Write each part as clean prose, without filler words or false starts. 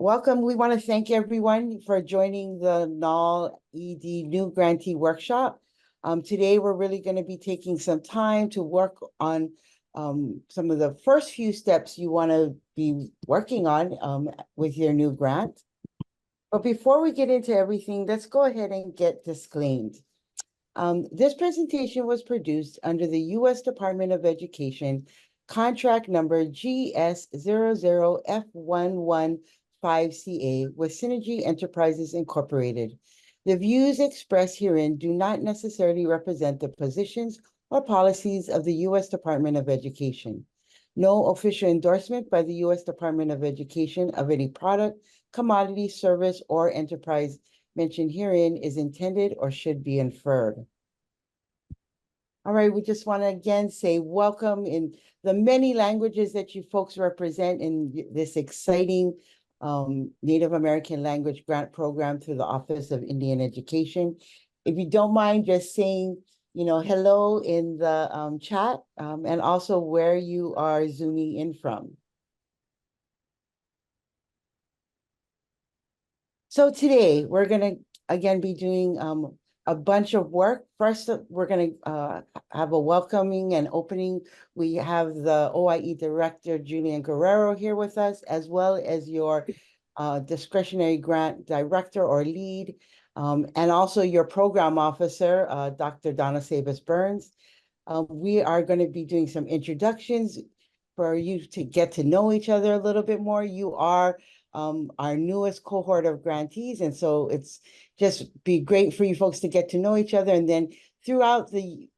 Welcome. We want to thank everyone for joining the NAL ED New Grantee Workshop. Today, we're really going to be taking some time to work on some of the first few steps you want to be working on with your new grant. But before we get into everything, let's go ahead and get disclaimed. This presentation was produced under the U.S. Department of Education contract number GS00F115CA with Synergy Enterprises Incorporated. The views expressed herein do not necessarily represent the positions or policies of the U.S. Department of Education. No official endorsement by the U.S. Department of Education of any product, commodity, service, or enterprise mentioned herein is intended or should be inferred. All right, we just want to again say welcome in the many languages that you folks represent in this exciting Native American language grant program through the Office of Indian Education. If you don't mind just saying, hello in the chat and also where you are zooming in from. So today we're going to again be doing a bunch of work. First, we're going to have a welcoming and opening. We have the OIE Director, Julian Guerrero, here with us, as well as your discretionary grant director or lead, and also your program officer, Dr. Donna Sabas-Burns. We are going to be doing some introductions for you to get to know each other a little bit more. You are our newest cohort of grantees, and so it's just be great for you folks to get to know each other. And then throughout the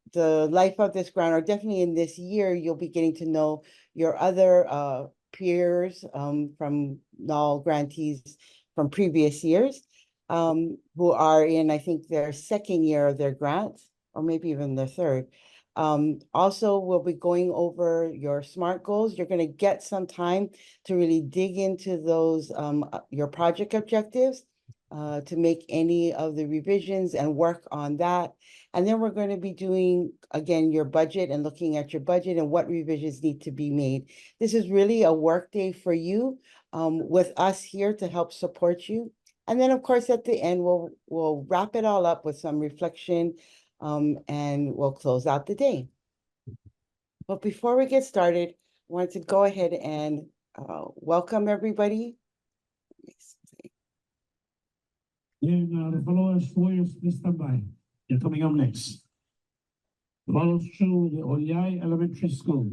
life of this grant, or definitely in this year, you'll be getting to know your other peers from NAL grantees from previous years who are in, I think, their second year of their grant, or maybe even their third. Also, we'll be going over your SMART goals. You're going to get some time to really dig into those, your project objectives, to make any of the revisions and work on that. And then we're going to be doing, again, your budget and looking at your budget and what revisions need to be made. This is really a work day for you with us here to help support you. And then, of course, at the end, we'll wrap it all up with some reflection and we'll close out the day. But before we get started, I wanted to go ahead and welcome everybody. And the followers 4 years, please stand by. They're coming up next. Follows through the OIE Elementary School.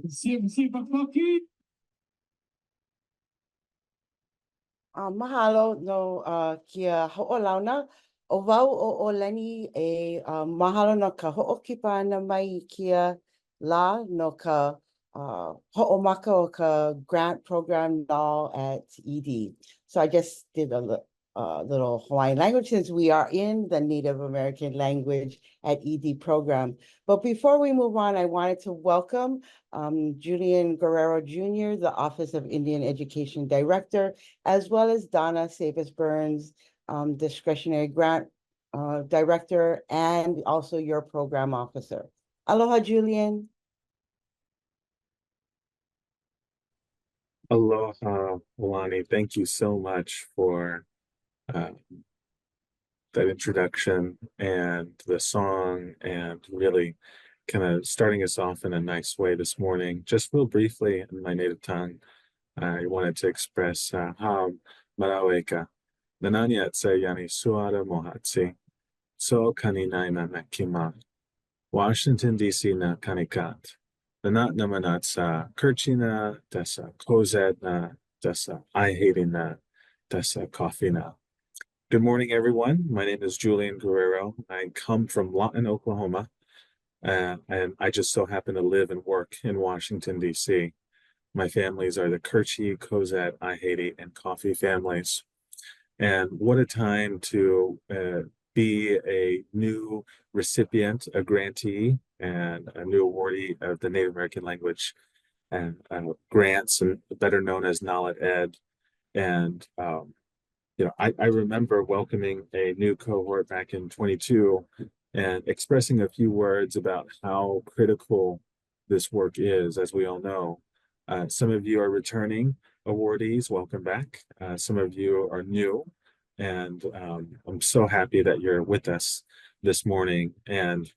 CMC Bakbaki. Mahalo no kia ho'olauna. O wau o leni e mahalo no ka ho'okipa ana mai kia la no ka ho'omaka o ka grant program NAL at ED. So I just did a little Hawaiian language since we are in the Native American language at ED program. But before we move on, I wanted to welcome Julian Guerrero Jr., the Office of Indian Education Director, as well as Donna Sabis-Burns, discretionary grant director, and also your program officer. Aloha, Julian. Aloha, Alani. Thank you so much for that introduction and the song, and really kind of starting us off in a nice way this morning. Just real briefly in my native tongue, I wanted to express ham maraweka nananya tse yani suara mohatsi so kaninai na nakima Washington DC na kanikat nanat namanat sa kirchina desa kozet na desa I hating na desa coffee na. Good morning, everyone. My name is Julian Guerrero. I come from Lawton, Oklahoma, and I just so happen to live and work in Washington, D.C. My families are the Kirchi, Cozad, Ihati, and Coffee families. And what a time to be a new recipient, a grantee, and a new awardee of the Native American language and grants, and better known as NAL ED. And I remember welcoming a new cohort back in 22 and expressing a few words about how critical this work is, as we all know. Some of you are returning awardees, welcome back. Some of you are new, and I'm so happy that you're with us this morning, and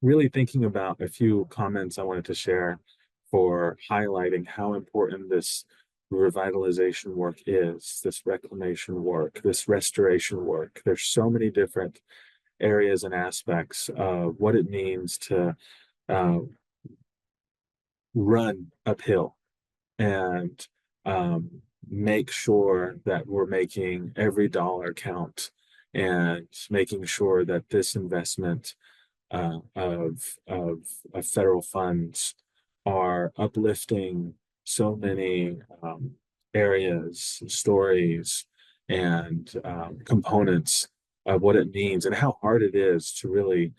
really thinking about a few comments I wanted to share for highlighting how important this revitalization work is, this reclamation work, this restoration work. There's so many different areas and aspects of what it means to run uphill and make sure that we're making every dollar count and making sure that this investment of federal funds are uplifting so many areas, stories, and components of what it means and how hard it is to really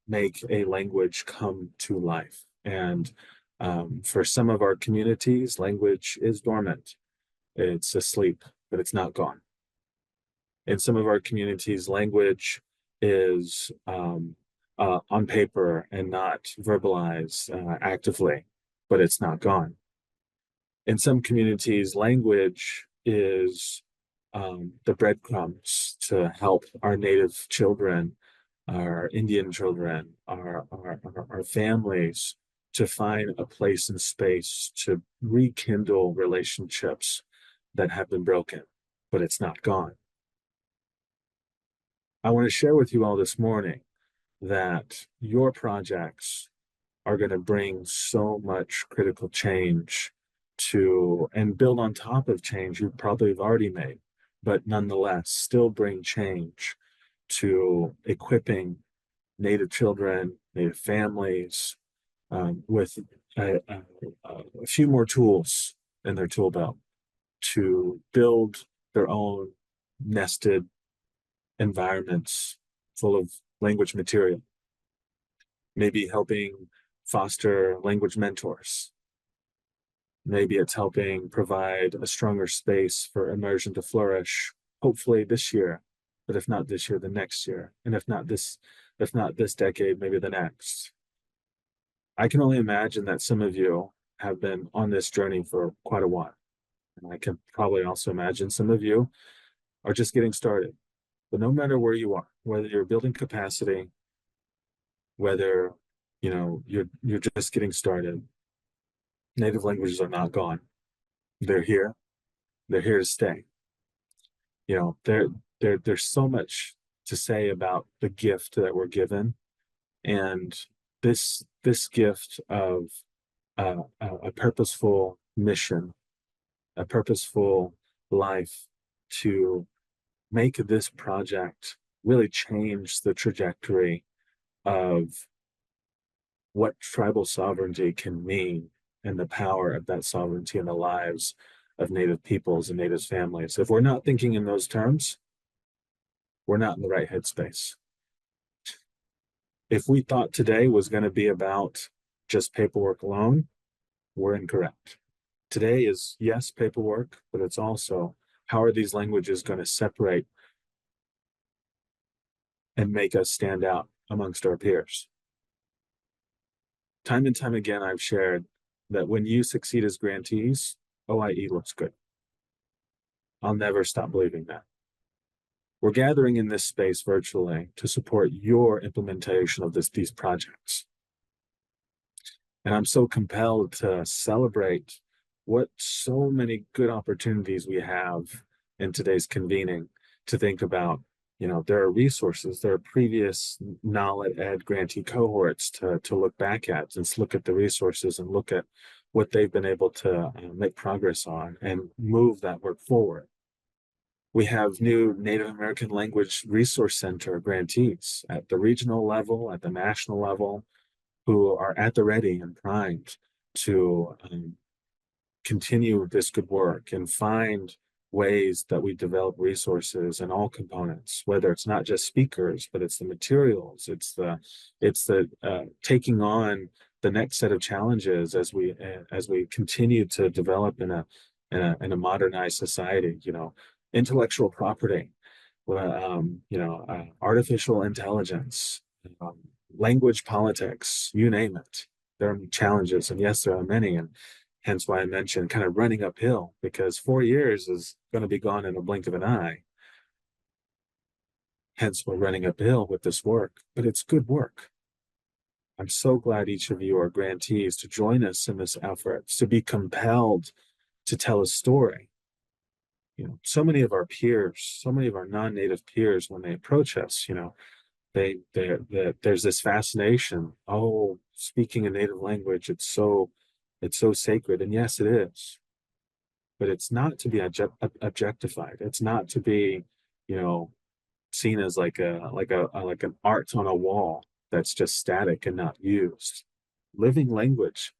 make a language come to life. And for some of our communities, language is dormant. It's asleep, but it's not gone. In some of our communities, language is on paper and not verbalized actively, but it's not gone. In some communities, language is the breadcrumbs to help our Native children, our Indian children, our families to find a place and space to rekindle relationships that have been broken, but it's not gone. I want to share with you all this morning that your projects are going to bring so much critical change to and build on top of change you probably have already made, but nonetheless still bring change to equipping Native children, Native families with a few more tools in their tool belt to build their own nested environments full of language material. Maybe helping foster language mentors. Maybe it's helping provide a stronger space for immersion to flourish, hopefully this year, but if not this year, the next year. And if not this decade, maybe the next. I can only imagine that some of you have been on this journey for quite a while. And I can probably also imagine some of you are just getting started. But no matter where you are, whether you're building capacity, whether you're just getting started, native languages are not gone. They're here. They're here to stay. There's so much to say about the gift that we're given, and this gift of a purposeful mission, a purposeful life to make this project really change the trajectory of what tribal sovereignty can mean and the power of that sovereignty in the lives of Native peoples and Native families. If we're not thinking in those terms, we're not in the right headspace. If we thought today was going to be about just paperwork alone, we're incorrect. Today is, yes, paperwork, but it's also how are these languages going to separate and make us stand out amongst our peers? Time and time again, I've shared that when you succeed as grantees, OIE looks good. I'll never stop believing that. We're gathering in this space virtually to support your implementation of these projects. And I'm so compelled to celebrate what so many good opportunities we have in today's convening to think about. There are resources, there are previous NAL ED grantee cohorts to look back at and look at the resources and look at what they've been able to make progress on and move that work forward. We have new Native American Language Resource Center grantees at the regional level, at the national level, who are at the ready and primed to continue this good work and find ways that we develop resources in all components, whether it's not just speakers, but it's the materials, it's the taking on the next set of challenges as we continue to develop in a modernized society. Intellectual property, artificial intelligence, language politics, you name it. There are challenges, and yes, there are many, and hence why I mentioned kind of running uphill, because 4 years is going to be gone in a blink of an eye. Hence, we're running uphill with this work, but it's good work. I'm so glad each of you are grantees to join us in this effort, to be compelled to tell a story. So many of our peers, so many of our non-native peers, when they approach us, there's this fascination. Oh, speaking a native language, it's so sacred, and yes, it is. But it's not to be objectified. It's not to be, seen as like an art on a wall that's just static and not used. Living language,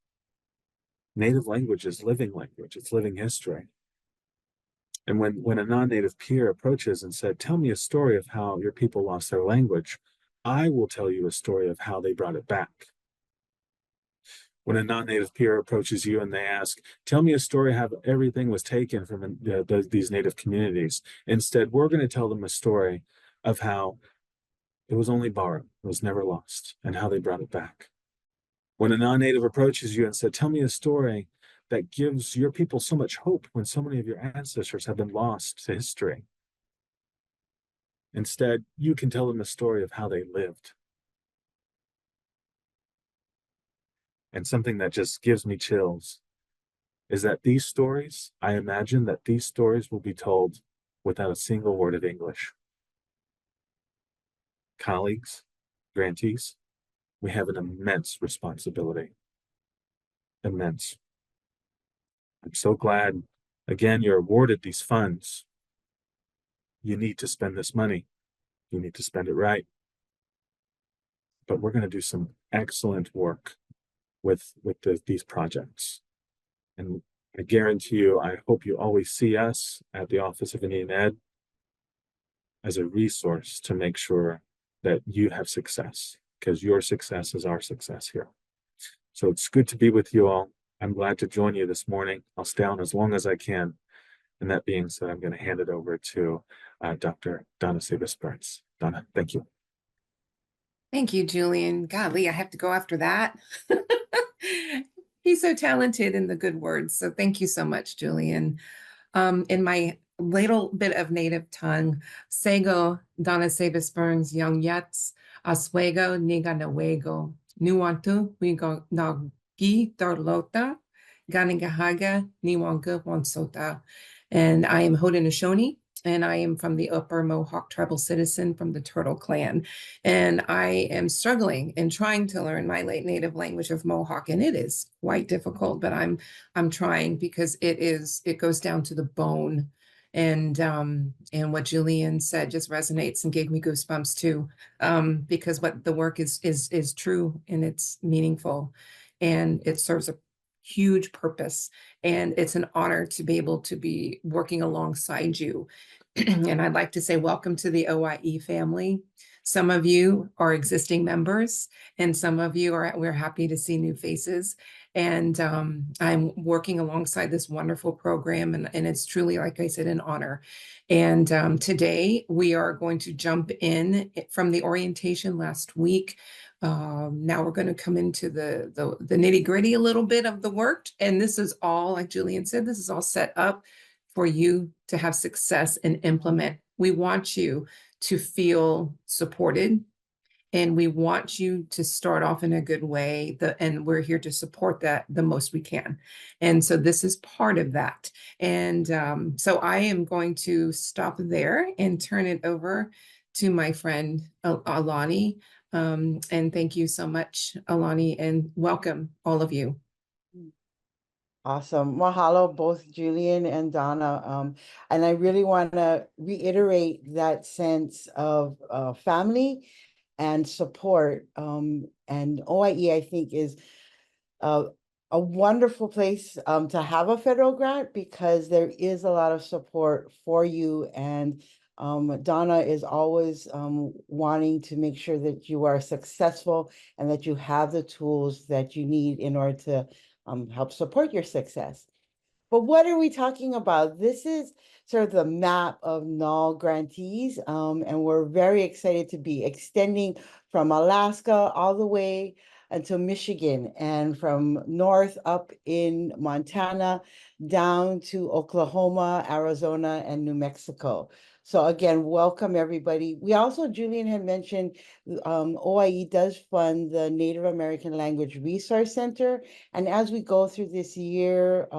native language is living language. It's living history. And when a non-native peer approaches and said, tell me a story of how your people lost their language, I will tell you a story of how they brought it back. When a non-native peer approaches you and they ask, tell me a story how everything was taken from these native communities. Instead, we're going to tell them a story of how it was only borrowed, it was never lost, and how they brought it back. When a non-native approaches you and said, tell me a story that gives your people so much hope when so many of your ancestors have been lost to history. Instead, you can tell them a story of how they lived. And something that just gives me chills is that these stories, I imagine that these stories will be told without a single word of English. Colleagues, grantees, we have an immense responsibility. Immense. I'm so glad, again, you're awarded these funds. You need to spend this money. You need to spend it right. But we're going to do some excellent work with these projects. And I guarantee you, I hope you always see us at the Office of Indian Ed as a resource to make sure that you have success, because your success is our success here. So it's good to be with you all. I'm glad to join you this morning. I'll stay on as long as I can. And that being said, I'm going to hand it over to Dr. Donna Sabas-Burns. Donna, thank you. Thank you, Julian. Golly, I have to go after that. He's so talented in the good words. So thank you so much, Julian. In my little bit of native tongue, Sego, Donna Sabis Burns, Young Yats, Oswego, Niga Nawego, Nuantu, Wigo Nagi, Darlota, Ganigahaga, Niwanga, Wansota. And I am Haudenosaunee, and I am from the Upper Mohawk tribal citizen from the Turtle Clan. And I am struggling and trying to learn my late native language of Mohawk, and it is quite difficult, but I'm trying because it goes down to the bone. And what Julian said just resonates and gave me goosebumps too, because what the work is true and it's meaningful, and it serves a huge purpose. And it's an honor to be able to be working alongside you. And I'd like to say welcome to the OIE family. Some of you are existing members, and some of you we're happy to see new faces. And I'm working alongside this wonderful program, and it's truly, like I said, an honor. And today we are going to jump in from the orientation last week. Now we're going to come into the nitty gritty a little bit of the work. And this is all, like Julian said, this is all set up for you to have success and implement. We want you to feel supported, and we want you to start off in a good way. And we're here to support that the most we can. And so this is part of that. And so I am going to stop there and turn it over to my friend Alani. And thank you so much, Alani, and welcome all of you. Awesome. Mahalo, both Julian and Donna. And I really want to reiterate that sense of family and support. And OIE, I think, is a wonderful place to have a federal grant, because there is a lot of support for you. And Donna is always wanting to make sure that you are successful and that you have the tools that you need in order to help support your success. But what are we talking about? This is sort of the map of NAL grantees, and we're very excited to be extending from Alaska all the way until Michigan, and from north up in Montana down to Oklahoma, Arizona, and New Mexico. So again, welcome everybody. We also, Julian had mentioned, OIE does fund the Native American Language Resource Center. And as we go through this year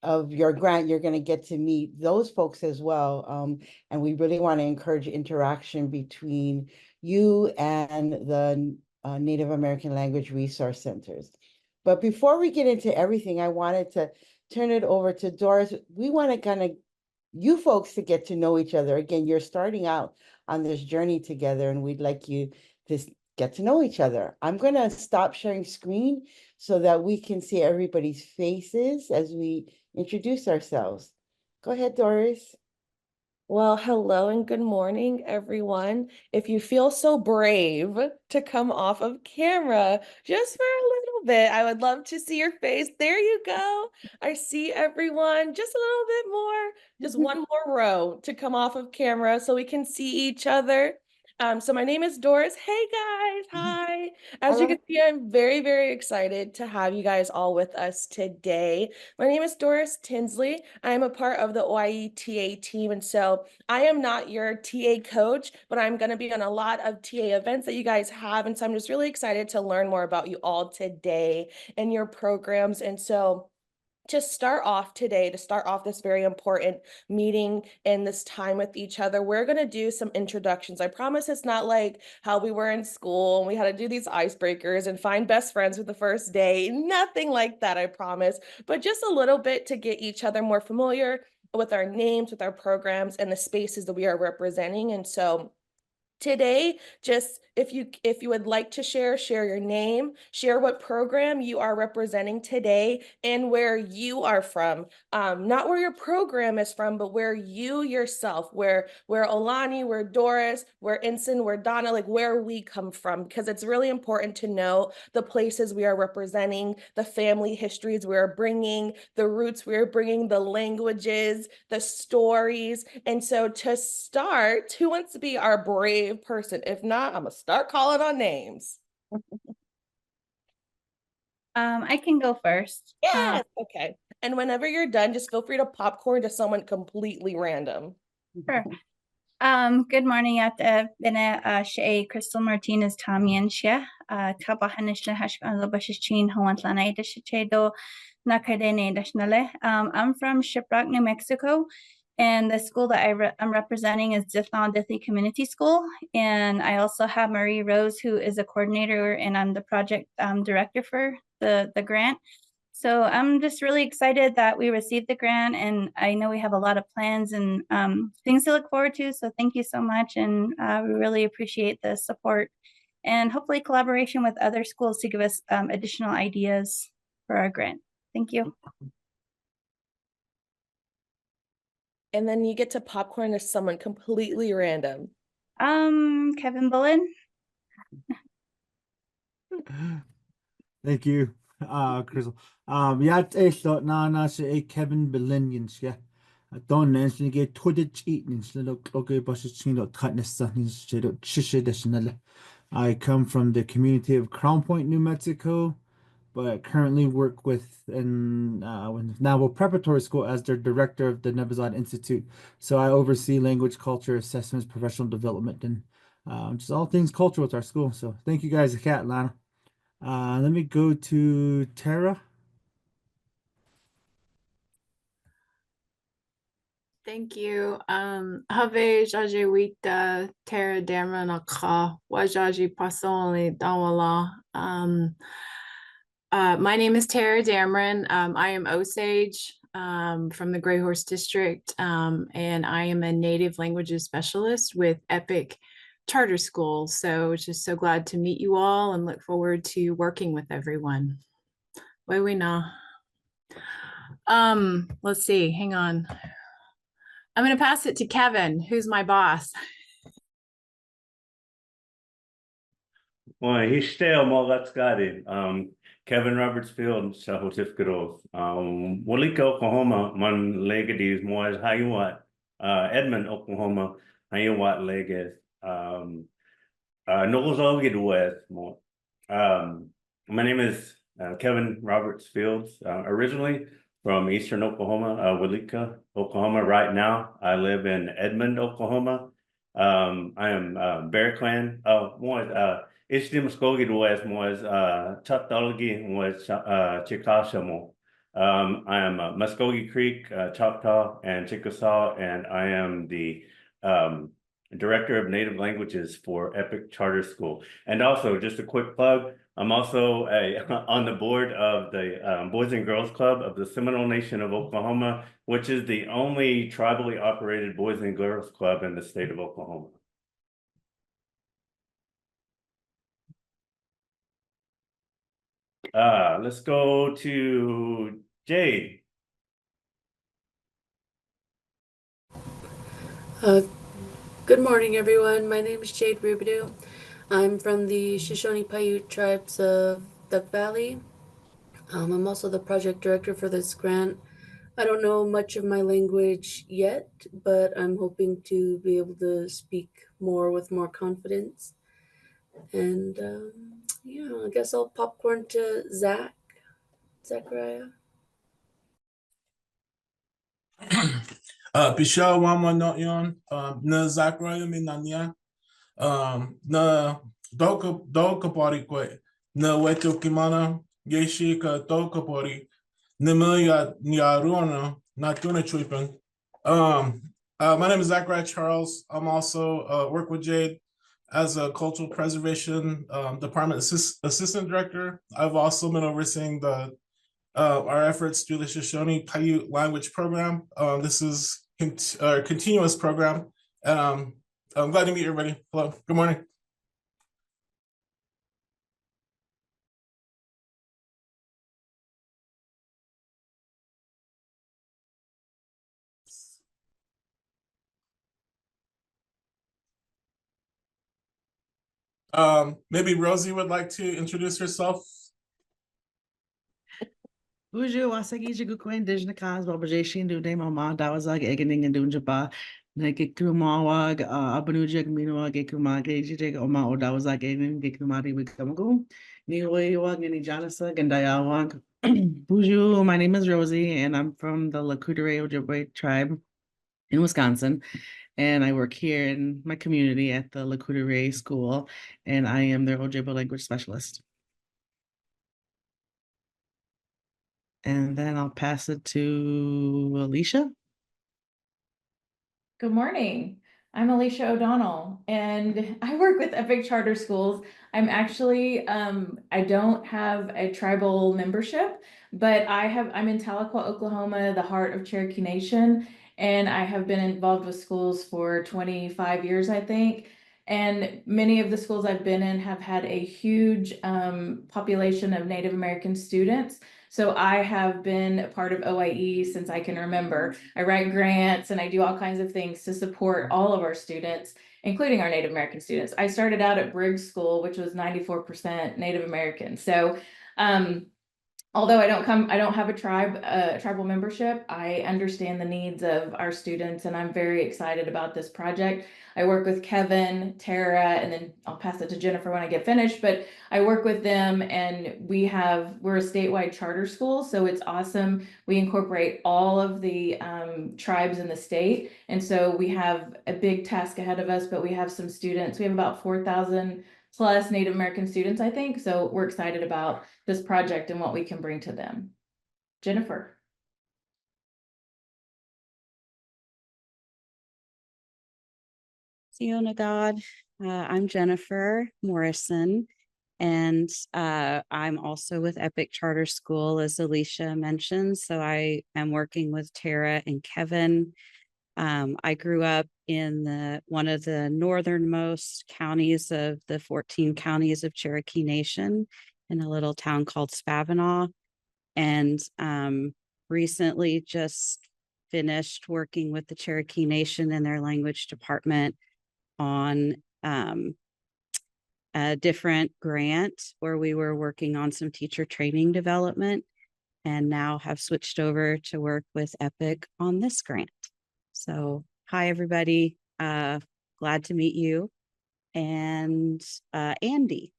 of your grant, you're going to get to meet those folks as well. And we really want to encourage interaction between you and the Native American Language Resource Centers. But before we get into everything, I wanted to turn it over to Doris. We want to kind of you folks to get to know each other. Again, you're starting out on this journey together, and we'd like you to get to know each other. I'm going to stop sharing screen so that we can see everybody's faces as we introduce ourselves. Go ahead, Doris. Well, hello and good morning, everyone. If you feel so brave to come off of camera just for a little bit, I would love to see your face. There you go. I see everyone. Just a little bit more, just one more row to come off of camera so we can see each other. So my name is Doris. Hey guys, hi. As you can see, I'm very, very excited to have you guys all with us today. My name is Doris Tinsley. I am a part of the OIE TA team, and so I am not your TA coach, but I'm going to be on a lot of TA events that you guys have, and so I'm just really excited to learn more about you all today and your programs. And so to start off today, to start off this very important meeting and this time with each other, we're going to do some introductions. I promise it's not like how we were in school and we had to do these icebreakers and find best friends with the first day. Nothing like that, I promise, but just a little bit to get each other more familiar with our names, with our programs, and the spaces that we are representing. And so today, just if you would like to share your name, share what program you are representing today and where you are from. Not where your program is from, but where you yourself, where Olani, where Doris, where Ensign, where Donna, like where we come from, because it's really important to know the places we are representing, the family histories we are bringing, the roots we are bringing, the languages, the stories. And so to start, who wants to be our brave person? If not, I'm gonna start calling on names. I can go first. Yes. Okay. And whenever you're done, just feel free to popcorn to someone completely random. Sure. Good morning at bina Shay Crystal Martinez Tamian Shia. Tabahanish Hash on the Bashin Hawantana Chedo Nakadene Dashnale. I'm from Shiprock, New Mexico. And the school that I'm representing is Dithlon Dithy Community School. And I also have Marie Rose, who is a coordinator, and I'm the project director for the grant. So I'm just really excited that we received the grant, and I know we have a lot of plans and things to look forward to. So thank you so much, and we really appreciate the support and hopefully collaboration with other schools to give us additional ideas for our grant. Thank you. And then you get to popcorn to someone completely random. Kevin Bullen. Thank you, Crystal. Yeah, it's not na say Kevin Belinians, yeah. Don't mention get to the cheatings, little okay, but it's tightness, I come from the community of Crown Point, New Mexico, but currently work with Naval Preparatory School as their director of the Nebazad Institute. So I oversee language, culture, assessments, professional development, and just all things culture with our school. So thank you guys, Kat, Lana. Let me go to Tara. Thank you. Have Jajewita Tara Damranaka Wajaji Pasoli Dawala. My name is Tara Dameron. I am Osage from the Gray Horse District, and I am a native languages specialist with Epic Charter School. So just so glad to meet you all and look forward to working with everyone. Wewina. Let's see, hang on. I'm going to pass it to Kevin, who's my boss. Well, he's still more let's got it. Kevin Roberts Field, South Tifkados. Walika, Oklahoma, man Legadis, more as Hayawat, Edmond, Oklahoma, Hayawat Legas. Knowles all get west more. My name is Kevin Roberts Fields, originally from Eastern Oklahoma, Walika, Oklahoma. Right now, I live in Edmond, Oklahoma. I am Bear Clan. Ishti Muskogee was Choctawology was Chickasaw. I am Muskogee Creek, Choctaw, and Chickasaw, and I am the Director of Native Languages for Epic Charter School. And also, just a quick plug, I'm also on the board of the Boys and Girls Club of the Seminole Nation of Oklahoma, which is the only tribally operated Boys and Girls Club in the state of Oklahoma. Let's go to Jade. Good morning, everyone. My name is Jade Rubidoux. I'm from the Shoshone Paiute tribes of Duck Valley. I'm also the project director for this grant. I don't know much of my language yet, but I'm hoping to be able to speak more with more confidence. And yeah, I guess I'll popcorn to Zachariah. Pisha Wama Noyon, na Zachariah Minania, na Doka Pori Kwe, na Weto Kimana, Yeshika Doka Pori, Nemilia Nyaruna, Natuna Trippin. My name is Zachariah Charles. I'm also work with Jade as a cultural preservation department assistant director. I've also been overseeing the our efforts through the Shoshone Paiute language program. This is a continuous program. I'm glad to meet everybody. Hello, good morning. Maybe Rosie would like to introduce herself. Uju wasagi jigu kwen dijna kaz babajashin do de mama dawazag egening and dunjaba Nekikrumawa, Abanujak, Minua, Gekumake, Jig, Oma, Odawazak, Gekumari, Wikamago, Niwayawag, and Janasa, and Dayawag. Bonjour, my name is Rosie, and I'm from the Lakudere Ojibwe tribe in Wisconsin. And I work here in my community at the Lakudere School, and I am their Ojibwe language specialist. And then I'll pass it to Alicia. Good morning. I'm Alicia O'Donnell and I work with Epic Charter Schools. I'm actually, I don't have a tribal membership, but I'm in Tahlequah, Oklahoma, the heart of Cherokee Nation. And I have been involved with schools for 25 years, I think. And many of the schools I've been in have had a huge population of Native American students. So I have been a part of OIE since I can remember. I write grants and I do all kinds of things to support all of our students, including our Native American students. I started out at Briggs School, which was 94% Native American. So although I don't have a tribal membership, I understand the needs of our students and I'm very excited about this project. I work with Kevin, Tara, and then I'll pass it to Jennifer when I get finished, but I work with them and we're a statewide charter school, so it's awesome. We incorporate all of the tribes in the state. And so we have a big task ahead of us, but we have some students, we have about 4,000 plus Native American students, I think. So we're excited about this project and what we can bring to them. Jennifer. Siona God. I'm Jennifer Morrison, and I'm also with Epic Charter School, as Alicia mentioned. So I am working with Tara and Kevin. I grew up in one of the northernmost counties of the 14 counties of Cherokee Nation in a little town called Spavinaw, and recently just finished working with the Cherokee Nation in their language department on a different grant where we were working on some teacher training development, and now have switched over to work with Epic on this grant. So hi, everybody. Glad to meet you. And Andy.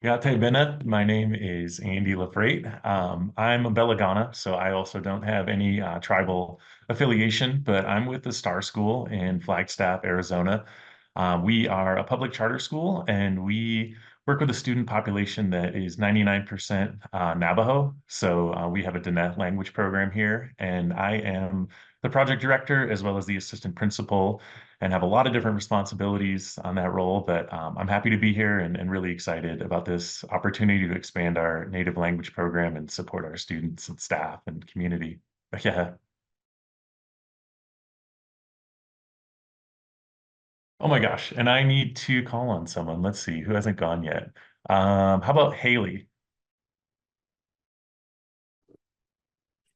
Yate Bennett. My name is Andy LaFreight. I'm a Belagana, so I also don't have any tribal affiliation, but I'm with the Star School in Flagstaff, Arizona. We are a public charter school, and we work with a student population that is 99% Navajo. So we have a Diné language program here, and I am the project director as well as the assistant principal, and have a lot of different responsibilities on that role. But I'm happy to be here and really excited about this opportunity to expand our native language program and support our students and staff and community. Yeah. Oh my gosh. And I need to call on someone. Let's see who hasn't gone yet. How about Haley?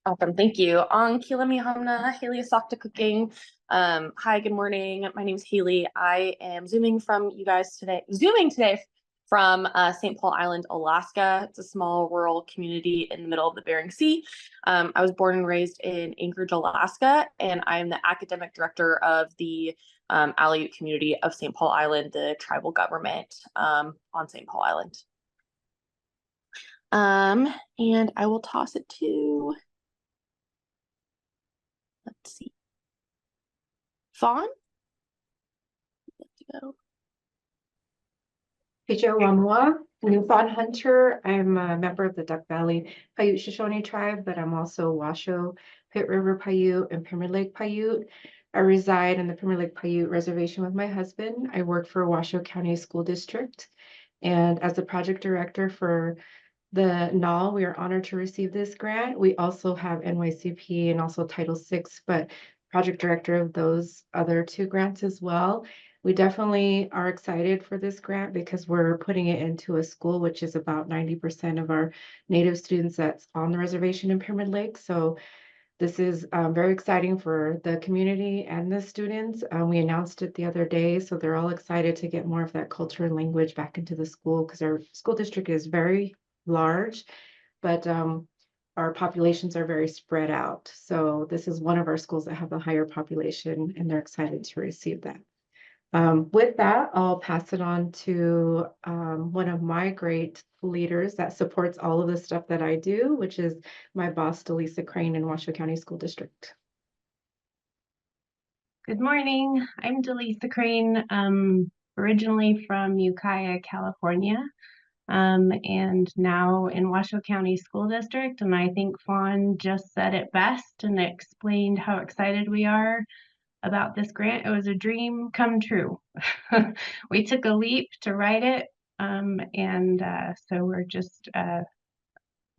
Awesome, thank you. On Kilimi Hamna, Haley Asakta Cooking. Hi, good morning. My name is Haley. I am zooming today from St. Paul Island, Alaska. It's a small rural community in the middle of the Bering Sea. I was born and raised in Anchorage, Alaska, and I am the academic director of the Aleut community of St. Paul Island, the tribal government on St. Paul Island. And I will toss it to, let's see, Fawn? Let's go. Picho Wamua, New Fawn Hunter. I'm a member of the Duck Valley Paiute Shoshone tribe, but I'm also Washoe, Pit River Paiute, and Premier Lake Paiute. I reside in the Premier Lake Paiute Reservation with my husband. I work for Washoe County School District. And as the project director for the NAL, we are honored to receive this grant. We also have NYCP and also Title VI, but project director of those other two grants as well. We definitely are excited for this grant because we're putting it into a school, which is about 90% of our Native students that's on the reservation in Pyramid Lake. So this is very exciting for the community and the students. We announced it the other day, so they're all excited to get more of that culture and language back into the school because our school district is very large, but our populations are very spread out. So this is one of our schools that have a higher population, and they're excited to receive that. With that, I'll pass it on to one of my great leaders that supports all of the stuff that I do, which is my boss, Delisa Crane in Washoe County School District. Good morning. I'm Delisa Crane, originally from Ukiah, California, and now in Washoe County School District. And I think Fawn just said it best and explained how excited we are about this grant. It was a dream come true. We took a leap to write it, so we're just,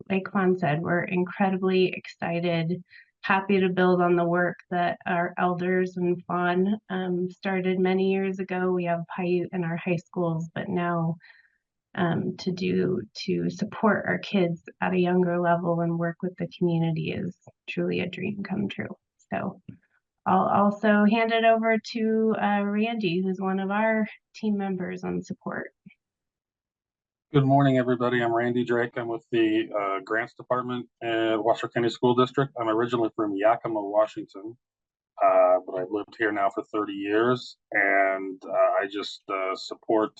like Fawn said, we're incredibly excited, happy to build on the work that our elders and Fawn started many years ago. We have Paiute in our high schools, but now to support our kids at a younger level and work with the community is truly a dream come true. So I'll also hand it over to Randy, who's one of our team members on support. Good morning, everybody. I'm Randy Drake. I'm with the Grants Department at Washoe County School District. I'm originally from Yakima, Washington, but I've lived here now for 30 years. And I just support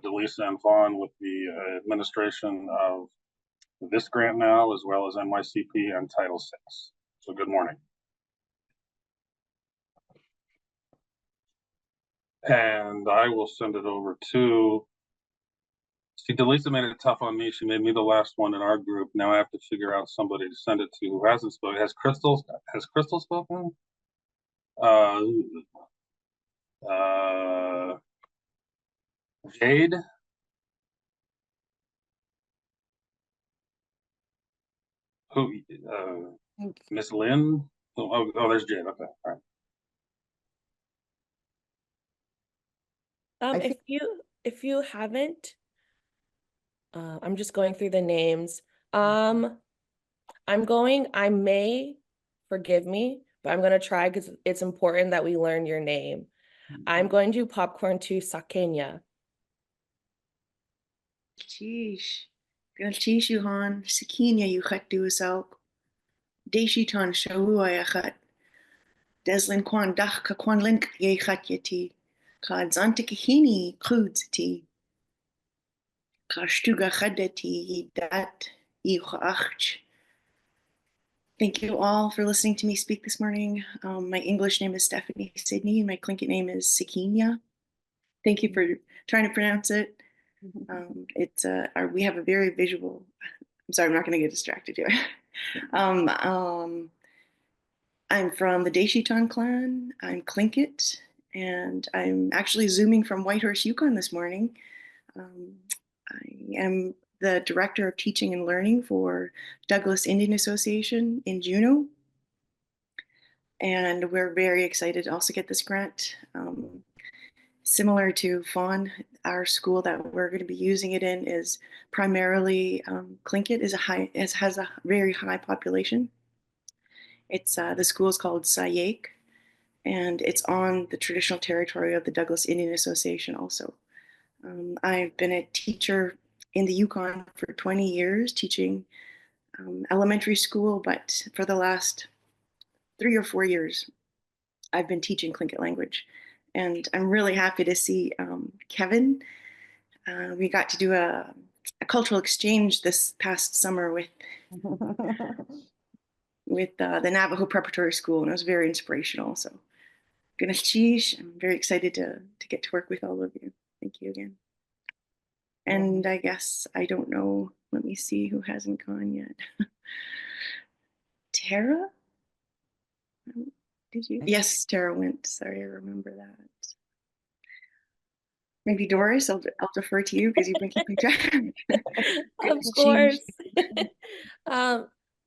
Delisa and Vaughn with the administration of this grant now, as well as NYCP and Title VI. So good morning. And I will send it over to see, Delisa made it tough on me. She made me the last one in our group. Now I have to figure out somebody to send it to who hasn't spoken. Has Crystal spoken? Jade? Who? Miss Lynn? Oh, there's Jade. Okay, all right. If you haven't, I'm just going through the names. I may, forgive me, but I'm gonna try because it's important that we learn your name. I'm going to popcorn to Sakenya. Sheesh. Galchish yuhan, Sikinya yuchat duasauk. Deshiton shawua yachat. Deslin kwan dach ka kwan link yechat yeti. Ka zantikahini krudzati. Kashtuga Khadati Dat Ichach. Thank you all for listening to me speak this morning. My English name is Stephanie Sidney. My Tlingit name is Sikinya. Thank you for trying to pronounce it. We have a very visual. I'm sorry, I'm not going to get distracted here. I'm from the Deshiton clan. I'm Tlingit, and I'm actually zooming from Whitehorse, Yukon this morning. I am the Director of Teaching and Learning for Douglas Indian Association in Juneau. And we're very excited to also get this grant. Similar to Fawn, our school that we're going to be using it in is primarily Tlingit has a very high population. It's the school is called Sayek, and it's on the traditional territory of the Douglas Indian Association also. I've been a teacher in the Yukon for 20 years, teaching elementary school, but for the last 3 or 4 years, I've been teaching Tlingit language. And I'm really happy to see Kevin. We got to do a cultural exchange this past summer with the Navajo Preparatory School, and it was very inspirational. So, goodness, sheesh, I'm very excited to get to work with all of you. Thank you again. And I guess, I don't know, let me see who hasn't gone yet. Tara? Did you? Yes, Tara went. Sorry, I remember that. Maybe Doris, I'll defer to you because you've been keeping track. Of course.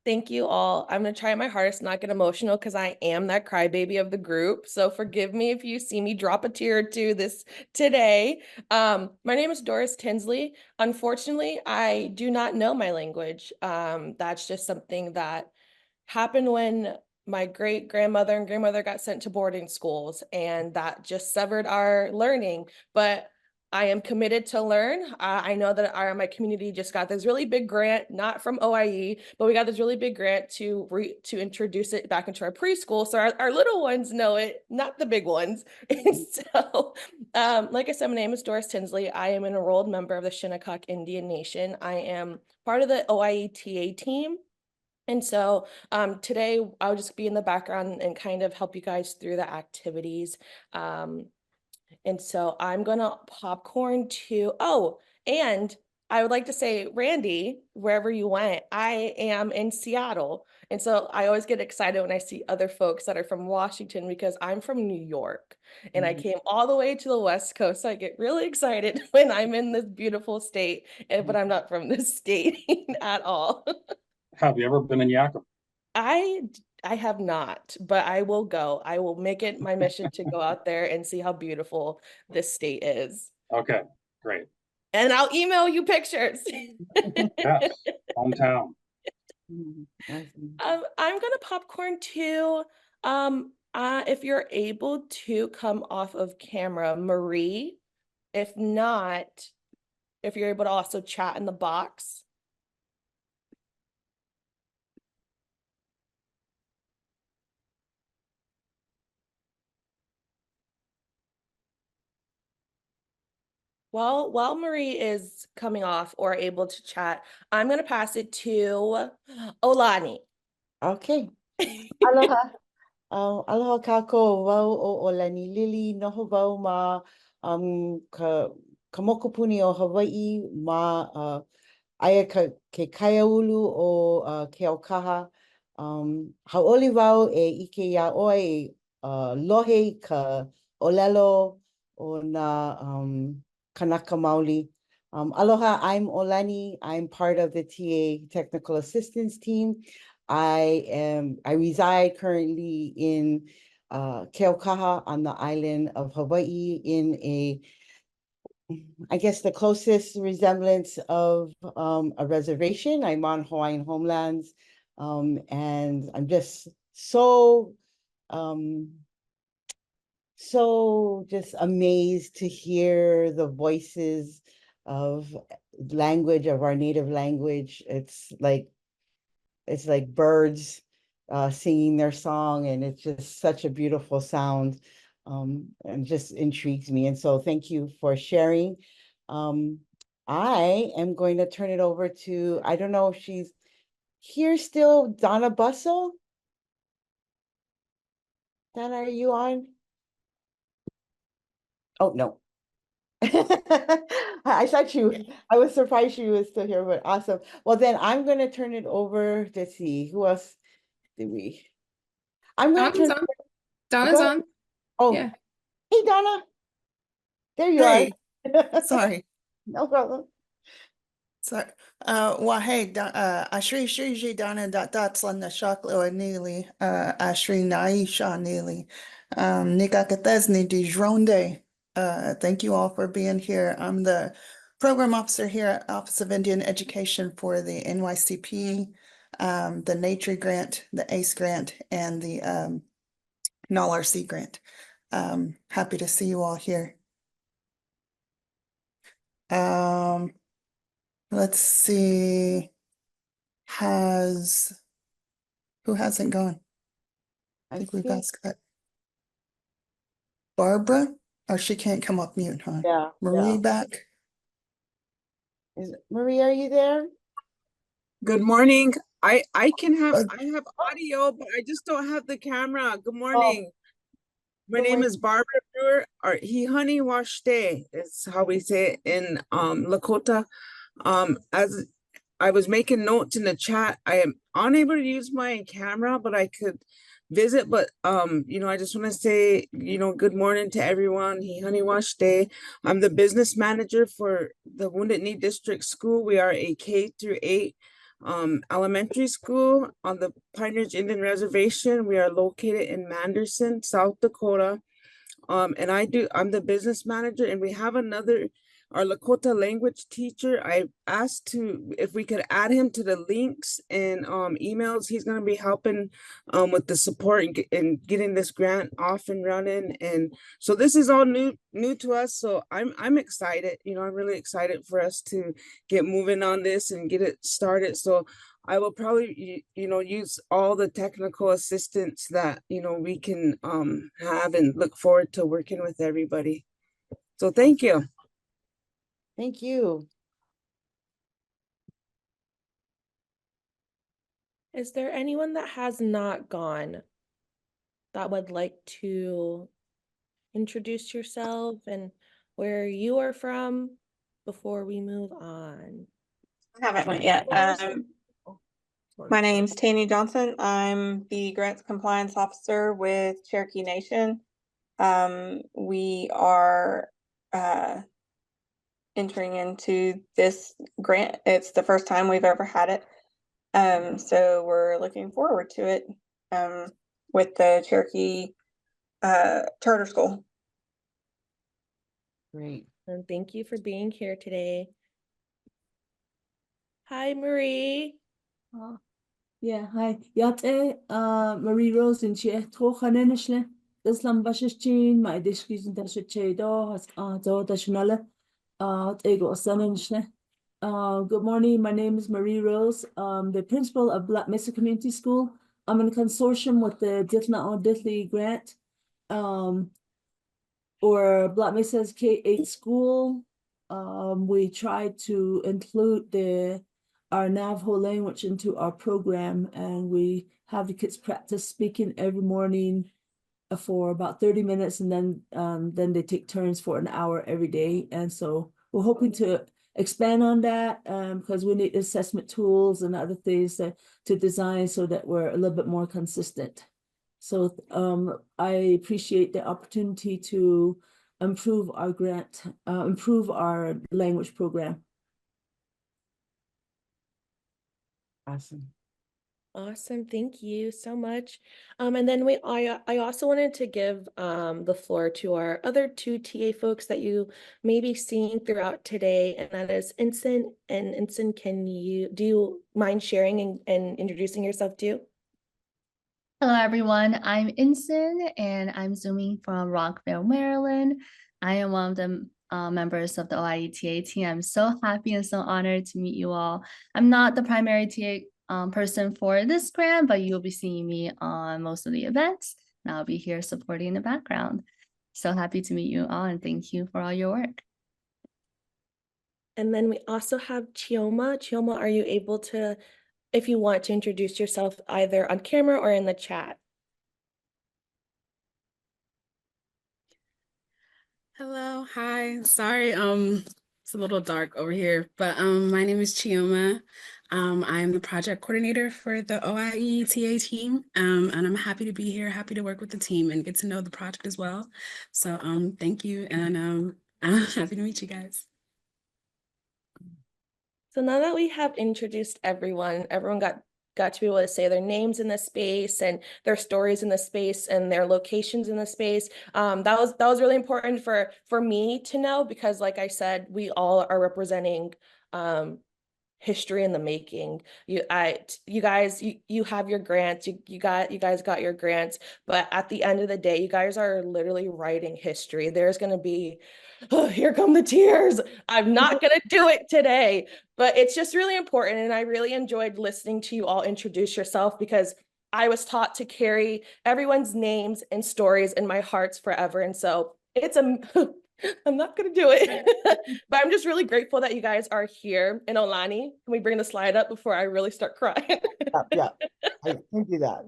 Thank you all. I'm gonna try my hardest not get emotional because I am that crybaby of the group. So forgive me if you see me drop a tear or two today. My name is Doris Tinsley. Unfortunately, I do not know my language. That's just something that happened when my great grandmother and grandmother got sent to boarding schools, and that just severed our learning. But I am committed to learn. I know that my community just got this really big grant, not from OIE, but we got this really big grant to introduce it back into our preschool. So our little ones know it, not the big ones. And so, like I said, my name is Doris Tinsley. I am an enrolled member of the Shinnecock Indian Nation. I am part of the OIE TA team. And so today I'll just be in the background and kind of help you guys through the activities. And so I'm gonna popcorn to, oh, and I would like to say, Randy, wherever you went, I am in Seattle. And so I always get excited when I see other folks that are from Washington because I'm from New York and I came all the way to the West Coast. So I get really excited when I'm in this beautiful state, but I'm not from this state at all. Have you ever been in Yakima? I have not, but I will go. I will make it my mission to go out there and see how beautiful this state is. Okay, great. And I'll email you pictures. Yes, hometown. I'm gonna popcorn too. If you're able to come off of camera, Marie. If not, if you're able to also chat in the box. While Marie is coming off or able to chat, I'm going to pass it to Olani. Okay. Aloha. Aloha kako wau o Olani Lili noho wau ma ka mokopuni o Hawaii ma aia ke kaiaulu o ke aukaha. Hauoli wau e ike ia oi lohe ka olelo o na kanaka maoli. Aloha, I'm Olani. I'm part of the TA Technical Assistance Team. I reside currently in Keaukaha on the island of Hawaii in I guess the closest resemblance of a reservation. I'm on Hawaiian homelands, and I'm just so just amazed to hear the voices of language, of our native language. It's like birds singing their song, and it's just such a beautiful sound, and just intrigues me. And so thank you for sharing. I am going to turn it over to, I don't know if she's here still, Donna Bussell. Donna, are you on? Oh, no. I thought I was surprised she was still here, but awesome. Well, then I'm going to turn it over to see who else did we. I'm going to turn. On. Donna's on. Oh, yeah. Hey, Donna. There you Hey, are. sorry. No problem. Sorry. Hey, Ashri Shriji Donna Datslan the Shaklo Neely, Ashri Naisha Neely, Nika Kathesni di Jronde. Thank you all for being here. I'm the program officer here at Office of Indian Education for the NYCP, the NATRE grant, the ACE grant, and the NAL RC grant. Happy to see you all here. Let's see. Who hasn't gone? I think we've asked that. Barbara? Oh, she can't come up mute, huh? Yeah. Marie yeah. back? Marie, are you there? Good morning. I have audio, but I just don't have the camera. Good morning. My name is Barbara Brewer, or He Honey Wash Day is how we say it in Lakota. As I was making notes in the chat, I am unable to use my camera, but I could visit. But I just want to say, good morning to everyone. He Honey Wash Day. I'm the business manager for the Wounded Knee District School. We are a K-8 elementary school on the Pine Ridge Indian Reservation. We are located in Manderson, South Dakota. And I'm the business manager, and we have another our Lakota language teacher. I asked if we could add him to the links and emails. He's going to be helping with the support and getting this grant off and running. And so this is all new to us. So I'm excited. You know, I'm really excited for us to get moving on this and get it started. So I will probably, use all the technical assistance that, we can have, and look forward to working with everybody. So thank you. Thank you. Is there anyone that has not gone that would like to introduce yourself and where you are from before we move on? I haven't went yet. My name's Tanya Johnson. I'm the Grants Compliance Officer with Cherokee Nation. We are entering into this grant. It's the first time we've ever had it. So we're looking forward to it with the Cherokee Charter School. Great. And thank you for being here today. Hi, Marie. Yeah, hi. Yate Marie Rose in Che Tochanenishle. Islam Bashichin, my discretion Tashichedo has Tashinale. Ego Sanenishle. Good morning. My name is Marie Rose. The principal of Black Mesa Community School. I'm in a consortium with the Ditna on Ditley grant. Or Black Mesa's K-8 school. We try to include our Navajo language into our program, and we have the kids practice speaking every morning for about 30 minutes, and then they take turns for an hour every day. And so we're hoping to expand on that because we need assessment tools and other things to design so that we're a little bit more consistent. So I appreciate the opportunity to improve our grant, improve our language program. Awesome. Awesome. Thank you so much. And then I also wanted to give the floor to our other two TA folks that you may be seeing throughout today, and that is Ensign. And Ensign, do you mind sharing and introducing yourself too? Hello, everyone. I'm Ensign, and I'm Zooming from Rockville, Maryland. I am one of the members of the OIE TA team. I'm so happy and so honored to meet you all. I'm not the primary TA person for this grant, but you'll be seeing me on most of the events, and I'll be here supporting in the background. So happy to meet you all, and thank you for all your work. And then we also have Chioma. Chioma, are you able to, if you want to introduce yourself either on camera or in the chat? Hello, hi. Sorry, it's a little dark over here, but my name is Chioma. I'm the project coordinator for the OIE TA team, and I'm happy to be here, happy to work with the team and get to know the project as well. So thank you, and I'm happy to meet you guys. So now that we have introduced everyone got to be able to say their names in the space and their stories in the space and their locations in the space. That was really important for me to know, because like I said, we all are representing history in the making. You guys have your grants, you guys got your grants, but at the end of the day, you guys are literally writing history. There's going to be, oh, here come the tears. I'm not going to do it today, but it's just really important. And I really enjoyed listening to you all introduce yourself, because I was taught to carry everyone's names and stories in my hearts forever. And so it's I'm not going to do it, but I'm just really grateful that you guys are here. And Olani, can we bring the slide up before I really start crying? Yeah, I can do that.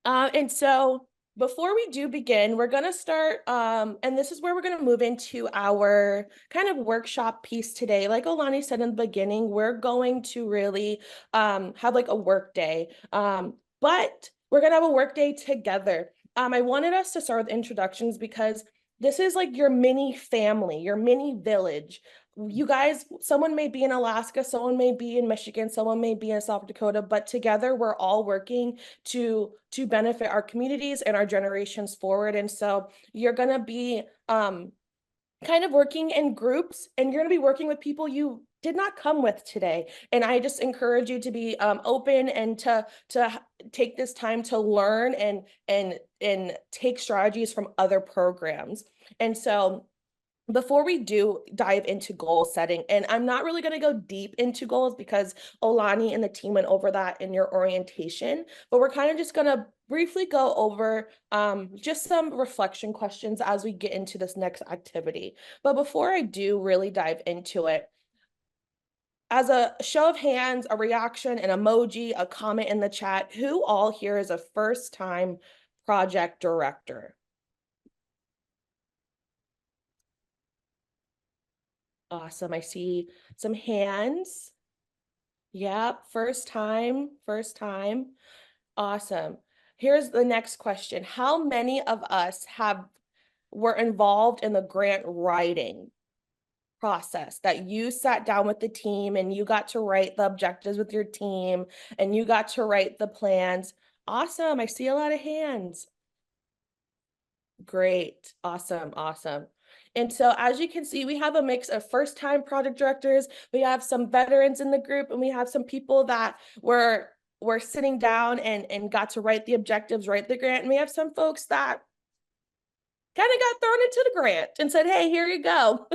And so before we do begin, we're going to start, and this is where we're going to move into our kind of workshop piece today. Like Olani said in the beginning, we're going to really have like a work day, but we're going to have a work day together. I wanted us to start with introductions because this is like your mini family, your mini village. You guys, someone may be in Alaska, someone may be in Michigan, someone may be in South Dakota, but together we're all working to benefit our communities and our generations forward. And so you're going to be kind of working in groups, and you're going to be working with people you did not come with today. And I just encourage you to be open and to take this time to learn and take strategies from other programs. And so before we do dive into goal setting, and I'm not really going to go deep into goals because Olani and the team went over that in your orientation, but we're kind of just going to briefly go over just some reflection questions as we get into this next activity. But before I do really dive into it, as a show of hands, a reaction, an emoji, a comment in the chat, who all here is a first-time project director? Awesome. I see some hands. Yep, first time, first time. Awesome. Here's the next question. How many of us were involved in the grant writing process, that you sat down with the team and you got to write the objectives with your team and you got to write the plans? Awesome. I see a lot of hands. Great. Awesome. Awesome. And so as you can see, we have a mix of first-time project directors, we have some veterans in the group, and we have some people that were sitting down and got to write the objectives, write the grant. And we have some folks that kind of got thrown into the grant and said, hey, here you go,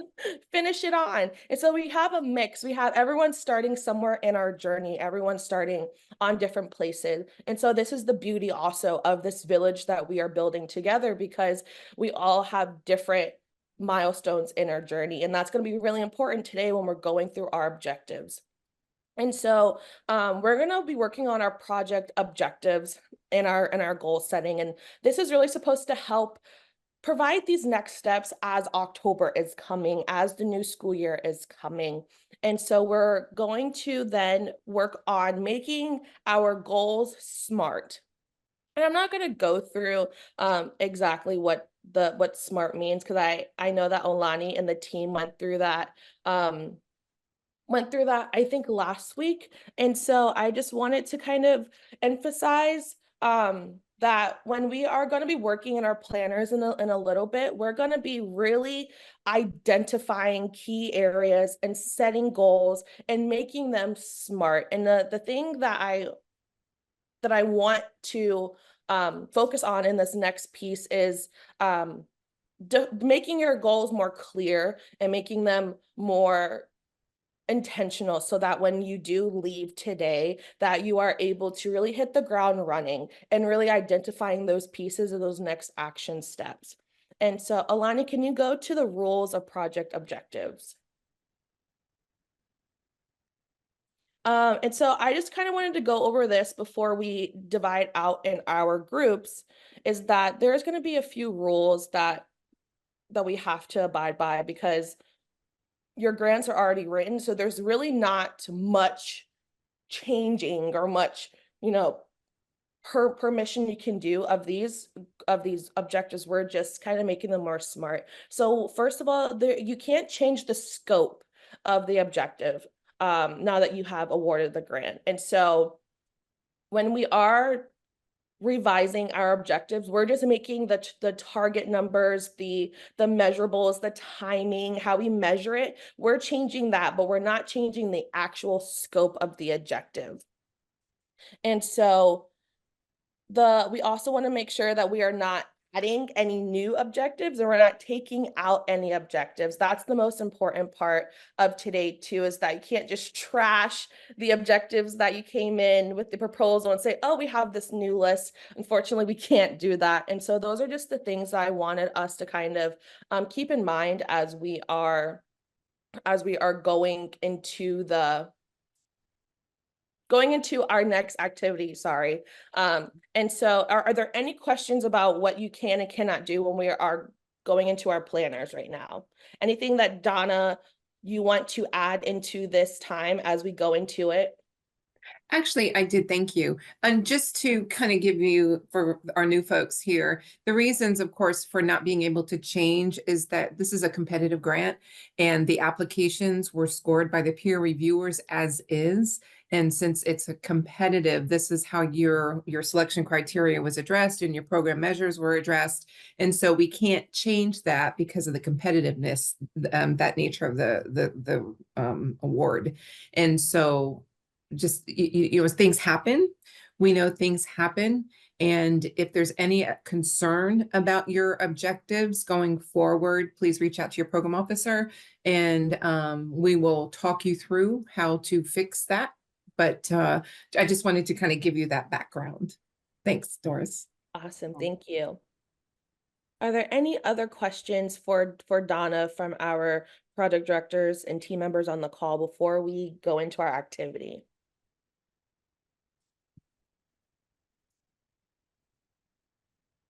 finish it on. And so we have a mix. We have everyone starting somewhere in our journey, everyone starting on different places. And so this is the beauty also of this village that we are building together, because we all have different milestones in our journey. And that's going to be really important today when we're going through our objectives. And so we're going to be working on our project objectives in our goal setting. And this is really supposed to help provide these next steps as October is coming, as the new school year is coming. And so we're going to then work on making our goals SMART. And I'm not going to go through exactly what SMART means, because I know that Olani and the team went through that I think last week. And so I just wanted to kind of emphasize that when we are going to be working in our planners in a little bit, we're going to be really identifying key areas and setting goals and making them SMART. And the thing that I want to focus on in this next piece is making your goals more clear and making them more intentional, so that when you do leave today, that you are able to really hit the ground running and really identifying those pieces of those next action steps. And so Alani, can you go to the rules of project objectives? And so I just kind of wanted to go over this before we divide out in our groups, is that there's going to be a few rules that we have to abide by, because your grants are already written. So there's really not much changing or much, permission you can do of these objectives. We're just kind of making them more SMART. So first of all, you can't change the scope of the objective now that you have awarded the grant. And so when we are revising our objectives, we're just making the target numbers, the measurables, the timing, how we measure it, we're changing that, but we're not changing the actual scope of the objective. And so we also want to make sure that we are not adding any new objectives, and we're not taking out any objectives. That's the most important part of today too, is that you can't just trash the objectives that you came in with the proposal and say, oh, we have this new list. Unfortunately, we can't do that. And so those are just the things that I wanted us to kind of keep in mind as we are going into our next activity, sorry. And so are there any questions about what you can and cannot do when we are going into our planners right now? Anything that Donna, you want to add into this time as we go into it? Actually, I did, thank you. And just to kind of give you, for our new folks here, the reasons, of course, for not being able to change is that this is a competitive grant and the applications were scored by the peer reviewers as is. And since it's a competitive, this is how your selection criteria was addressed and your program measures were addressed. And so we can't change that because of the competitiveness, that nature of the award. And so just things happen. We know things happen. And if there's any concern about your objectives going forward, please reach out to your program officer and we will talk you through how to fix that. But I just wanted to kind of give you that background. Thanks, Doris. Awesome, thank you. Are there any other questions for Donna from our project directors and team members on the call before we go into our activity?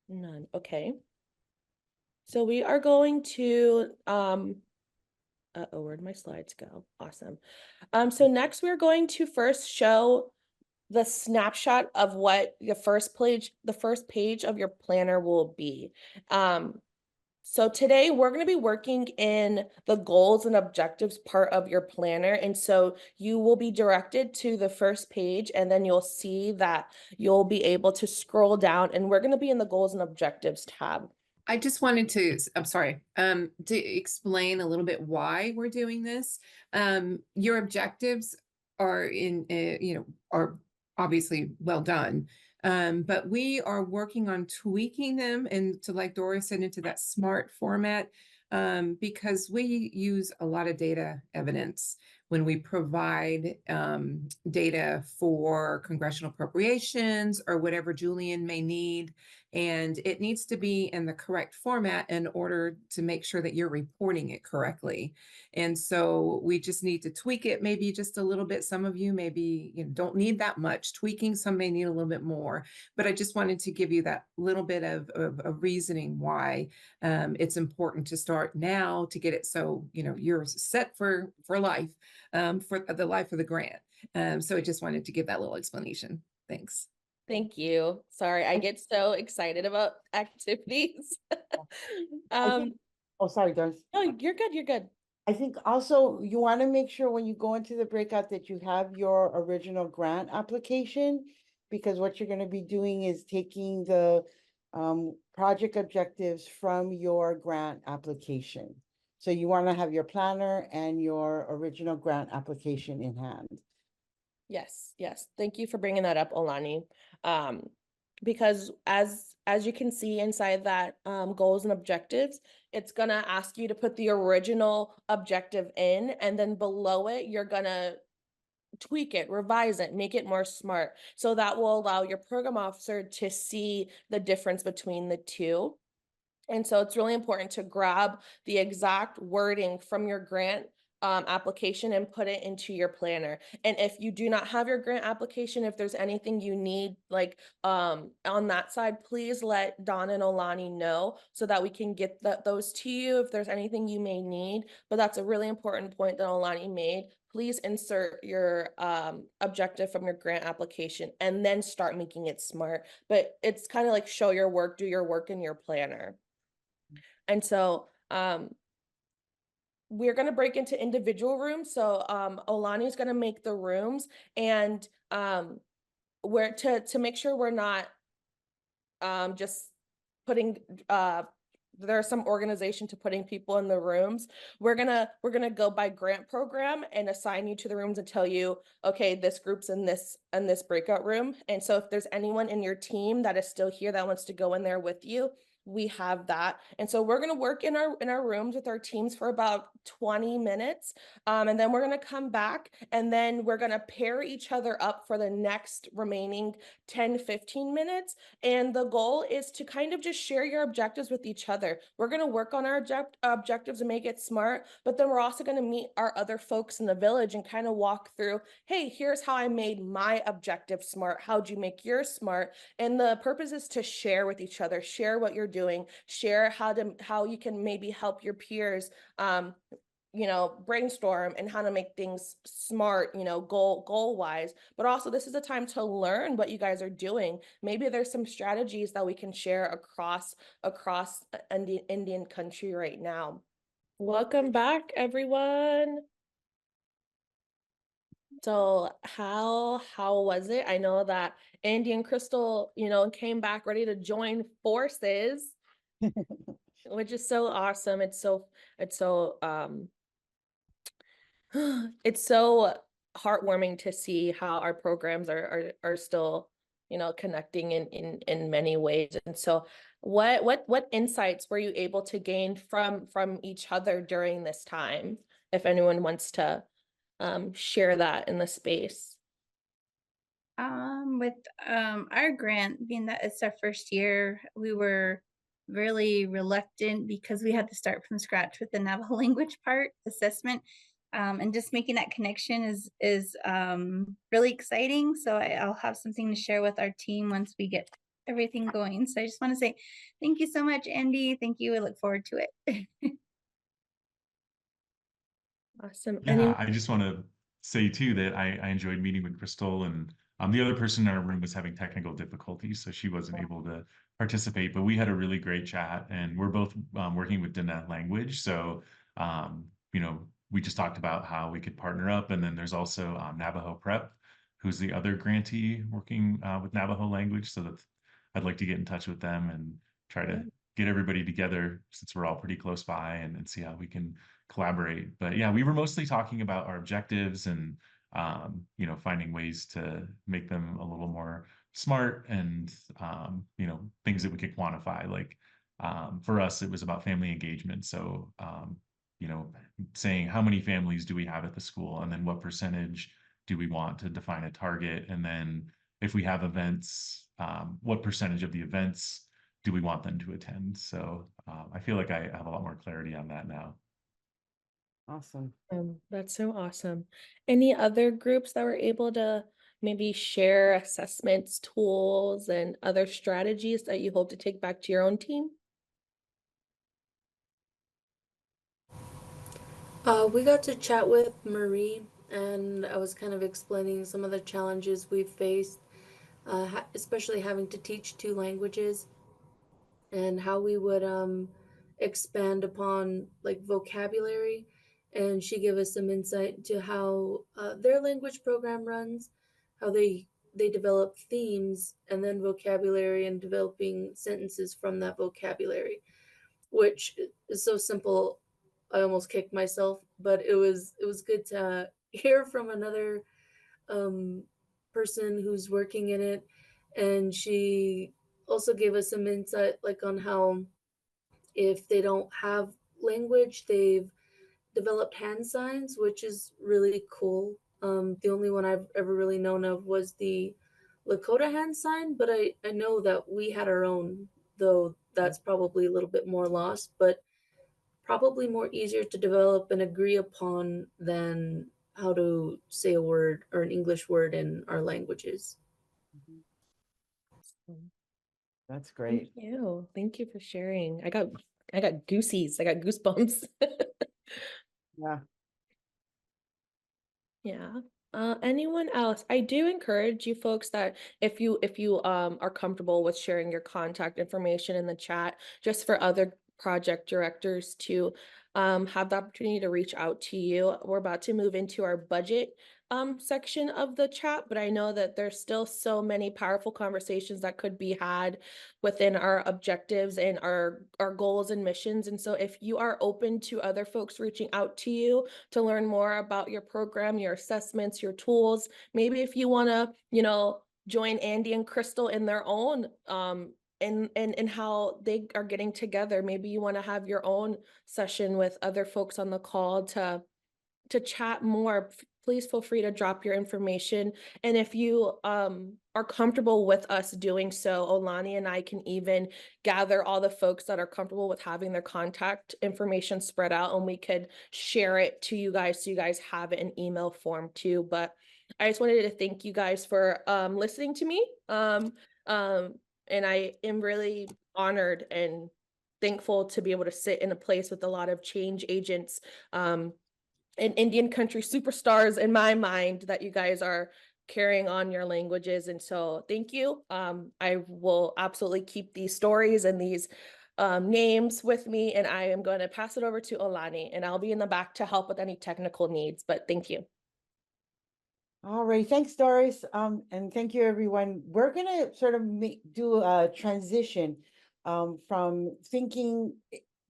None, okay. So we are going to, where'd my slides go? Awesome. So next we're going to first show the snapshot of what the first page of your planner will be. So today we're going to be working in the goals and objectives part of your planner. And so you will be directed to the first page and then you'll see that you'll be able to scroll down and we're going to be in the goals and objectives tab. I just wanted to, I'm sorry, to explain a little bit why we're doing this. Your objectives are are obviously well done. But we are working on tweaking them into, like Doris said, into that SMART format, because we use a lot of data evidence when we provide data for congressional appropriations or whatever Julian may need. And it needs to be in the correct format in order to make sure that you're reporting it correctly. And so we just need to tweak it maybe just a little bit. Some of you maybe don't need that much tweaking. Some may need a little bit more. But I just wanted to give you that little bit of reasoning why it's important to start now to get it so you're set for life, for the life of the grant. So I just wanted to give that little explanation. Thanks. Thank you. Sorry, I get so excited about activities. Oh, sorry, Doris. No, you're good. You're good. I think also you want to make sure when you go into the breakout that you have your original grant application, because what you're going to be doing is taking the project objectives from your grant application. So you want to have your planner and your original grant application in hand. Yes, yes. Thank you for bringing that up, Olani. Because as you can see inside that goals and objectives, it's gonna ask you to put the original objective in, and then below it, you're gonna tweak it, revise it, make it more SMART. So that will allow your program officer to see the difference between the two. And so it's really important to grab the exact wording from your grant application and put it into your planner. And if you do not have your grant application, if there's anything you need like on that side, please let Dawn and Olani know so that we can get those to you if there's anything you may need. But that's a really important point that Olani made. Please insert your objective from your grant application and then start making it SMART. But it's kind of like show your work, do your work in your planner. And so we're going to break into individual rooms. So Olani is going to make the rooms, and we're to make sure we're not just putting there's some organization to putting people in the rooms. We're gonna go by grant program and assign you to the rooms and tell you, okay, this group's in this breakout room. And so if there's anyone in your team that is still here that wants to go in there with you, we have that. And so we're going to work in our rooms with our teams for about 20 minutes. And then we're going to come back and then we're going to pair each other up for the next remaining 10-15 minutes. And the goal is to kind of just share your objectives with each other. We're going to work on our objectives and make it SMART, but then we're also going to meet our other folks in the village and kind of walk through, hey, here's how I made my objective SMART. How'd you make yours SMART? And the purpose is to share with each other, share what you're doing, share how you can maybe help your peers brainstorm and how to make things smart, goal wise, but also this is a time to learn what you guys are doing. Maybe there's some strategies that we can share across Indian country right now. Welcome back, everyone. So how was it? I know that Andy and Crystal, came back ready to join forces, which is so awesome. It's so it's so heartwarming to see how our programs are still, connecting in many ways. And so what insights were you able to gain from each other during this time? If anyone wants to share that in the space. With our grant, being that it's our first year, we were really reluctant because we had to start from scratch with the Navajo language part assessment. And just making that connection is really exciting. So I'll have something to share with our team once we get everything going. So I just want to say thank you so much, Andy. Thank you. I look forward to it. Awesome. Yeah, I just want to say too that I enjoyed meeting with Crystal, and the other person in our room was having technical difficulties, so she wasn't able to participate, but we had a really great chat, and we're both working with Diné language. So, we just talked about how we could partner up, and then there's also Navajo Prep, who's the other grantee working with Navajo language. So that I'd like to get in touch with them and try to get everybody together since we're all pretty close by, and see how we can collaborate. But yeah, we were mostly talking about our objectives and finding ways to make them a little more smart, and things that we could quantify. Like for us, it was about family engagement. So saying how many families do we have at the school, and then what percentage do we want to define a target, and then if we have events, what percentage of the events do we want them to attend? So I feel like I have a lot more clarity on that now. Awesome. That's so awesome. Any other groups that were able to maybe share assessments, tools, and other strategies that you hope to take back to your own team? We got to chat with Marie, and I was kind of explaining some of the challenges we've faced, especially having to teach 2 languages, and how we would expand upon like vocabulary. And she gave us some insight into how their language program runs, how they develop themes and then vocabulary, and developing sentences from that vocabulary, which is so simple. I almost kicked myself, but it was good to hear from another person who's working in it. And she also gave us some insight like on how if they don't have language, they've developed hand signs, which is really cool. The only one I've ever really known of was the Lakota hand sign, but I know that we had our own, though that's probably a little bit more lost, but probably more easier to develop and agree upon than how to say a word or an English word in our languages. That's great. Thank you. Thank you for sharing. I got goosies. I got goosebumps. Yeah. Yeah. Anyone else? I do encourage you folks that if you are comfortable with sharing your contact information in the chat, just for other project directors to have the opportunity to reach out to you. We're about to move into our budget section of the chat, but I know that there's still so many powerful conversations that could be had within our objectives and our goals and missions. And so if you are open to other folks reaching out to you to learn more about your program, your assessments, your tools, maybe if you want to, join Andy and Crystal in their own and how they are getting together. Maybe you want to have your own session with other folks on the call to chat more. Please feel free to drop your information. And if you are comfortable with us doing so, Olani and I can even gather all the folks that are comfortable with having their contact information spread out, and we could share it to you guys so you guys have it in email form too. But I just wanted to thank you guys for listening to me. And I am really honored and thankful to be able to sit in a place with a lot of change agents, and Indian country superstars in my mind, that you guys are carrying on your languages. And so thank you. I will absolutely keep these stories and these names with me, and I am going to pass it over to Olani, and I'll be in the back to help with any technical needs, but thank you. All right, thanks, Doris. And thank you, everyone. We're gonna sort of do a transition from thinking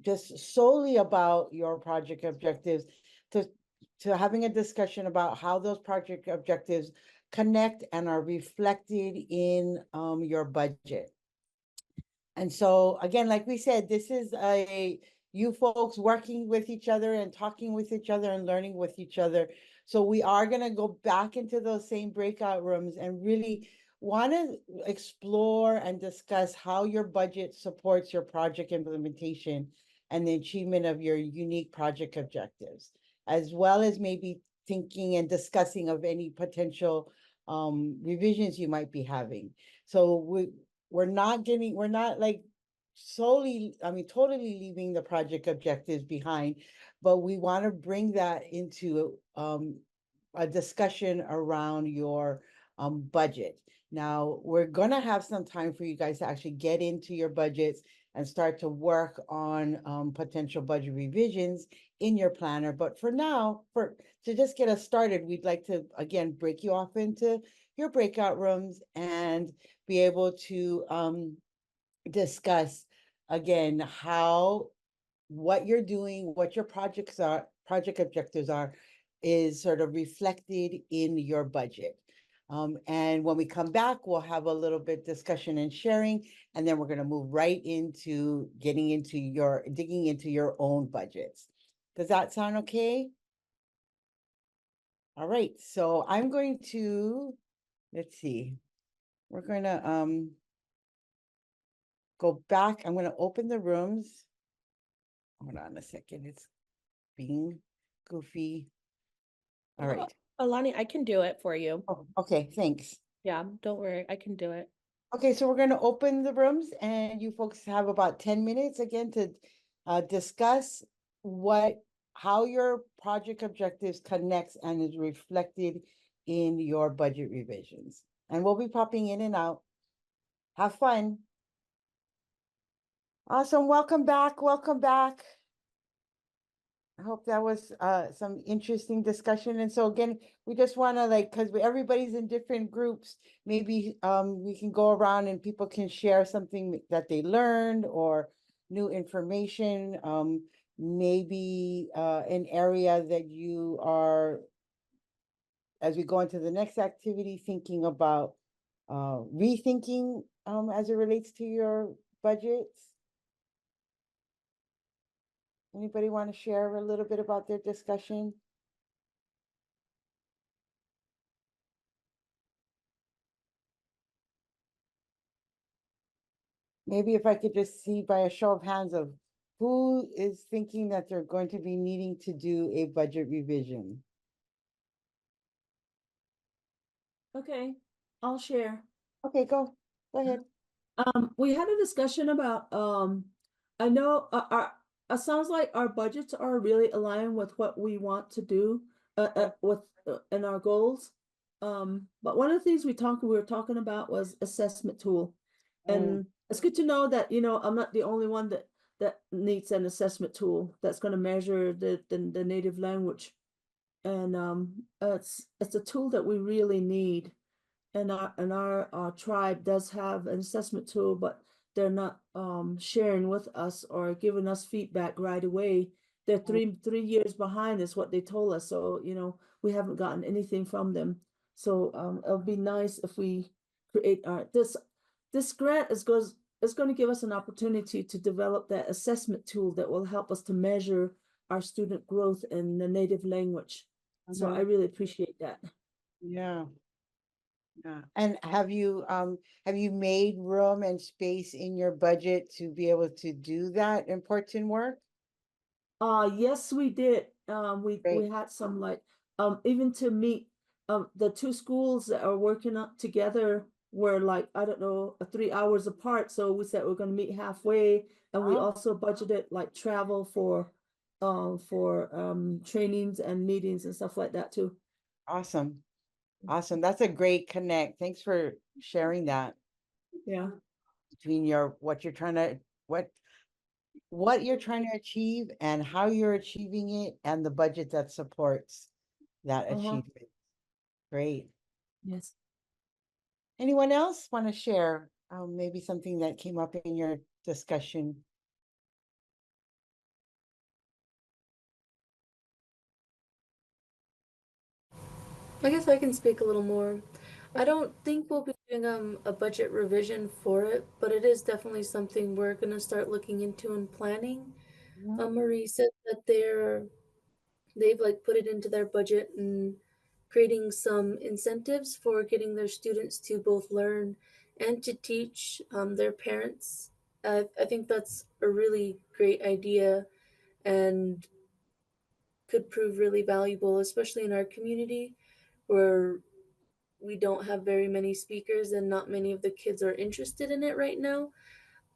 just solely about your project objectives to having a discussion about how those project objectives connect and are reflected in your budget. And so again, like we said, this is you folks working with each other and talking with each other and learning with each other. So we are going to go back into those same breakout rooms and really want to explore and discuss how your budget supports your project implementation and the achievement of your unique project objectives, as well as maybe thinking and discussing of any potential revisions you might be having. So we're not like solely, totally leaving the project objectives behind, but we want to bring that into a discussion around your budget. Now, we're going to have some time for you guys to actually get into your budgets and start to work on potential budget revisions in your planner. But for now, to just get us started, we'd like to, again, break you off into your breakout rooms and be able to discuss, again, what you're doing, what your project objectives are, is sort of reflected in your budget. And when we come back, we'll have a little bit discussion and sharing, and then we're going to move right into digging into your own budgets. Does that sound okay? All right, so I'm going to, let's see, we're going to go back. I'm going to open the rooms. Hold on a second, it's being goofy. All right. Alani, I can do it for you. Oh, okay, thanks. Yeah, don't worry, I can do it. Okay, so we're going to open the rooms, and you folks have about 10 minutes again to discuss how your project objectives connects and is reflected in your budget revisions. And we'll be popping in and out. Have fun. Awesome, welcome back, welcome back. I hope that was some interesting discussion. And so again, we just want to because everybody's in different groups, maybe we can go around and people can share something that they learned or new information, maybe an area that you are, as we go into the next activity, thinking about rethinking as it relates to your budgets. Anybody want to share a little bit about their discussion? Maybe if I could just see by a show of hands of who is thinking that they're going to be needing to do a budget revision. Okay, I'll share. Okay, go ahead. We had a discussion about, I know it sounds like our budgets are really aligned with what we want to do in our goals. But one of the things we were talking about was assessment tool. And it's good to know that, I'm not the only one that needs an assessment tool that's going to measure the native language. And it's a tool that we really need. And our tribe does have an assessment tool, but they're not sharing with us or giving us feedback right away. They're three years behind is what they told us. So, we haven't gotten anything from them. So it'll be nice if we create this grant is going to give us an opportunity to develop that assessment tool that will help us to measure our student growth in the native language. So I really appreciate that. Yeah. Yeah. And have you made room and space in your budget to be able to do that important work? Yes, we did. We had some even to meet the two schools that are working up together were like, I don't know, 3 hours apart. So we said we're gonna meet halfway, and we Oh. also budgeted like travel for trainings and meetings and stuff like that too. Awesome. Awesome. That's a great connect. Thanks for sharing that Yeah. between your what you're trying to what you're trying to achieve and how you're achieving it and the budget that supports that achievement. Great. Yes. Anyone else want to share maybe something that came up in your discussion? I guess I can speak a little more. I don't think we'll be doing a budget revision for it, but it is definitely something we're gonna start looking into and planning. Marie said that they've like put it into their budget and creating some incentives for getting their students to both learn and to teach their parents. I think that's a really great idea and could prove really valuable, especially in our community where we don't have very many speakers and not many of the kids are interested in it right now.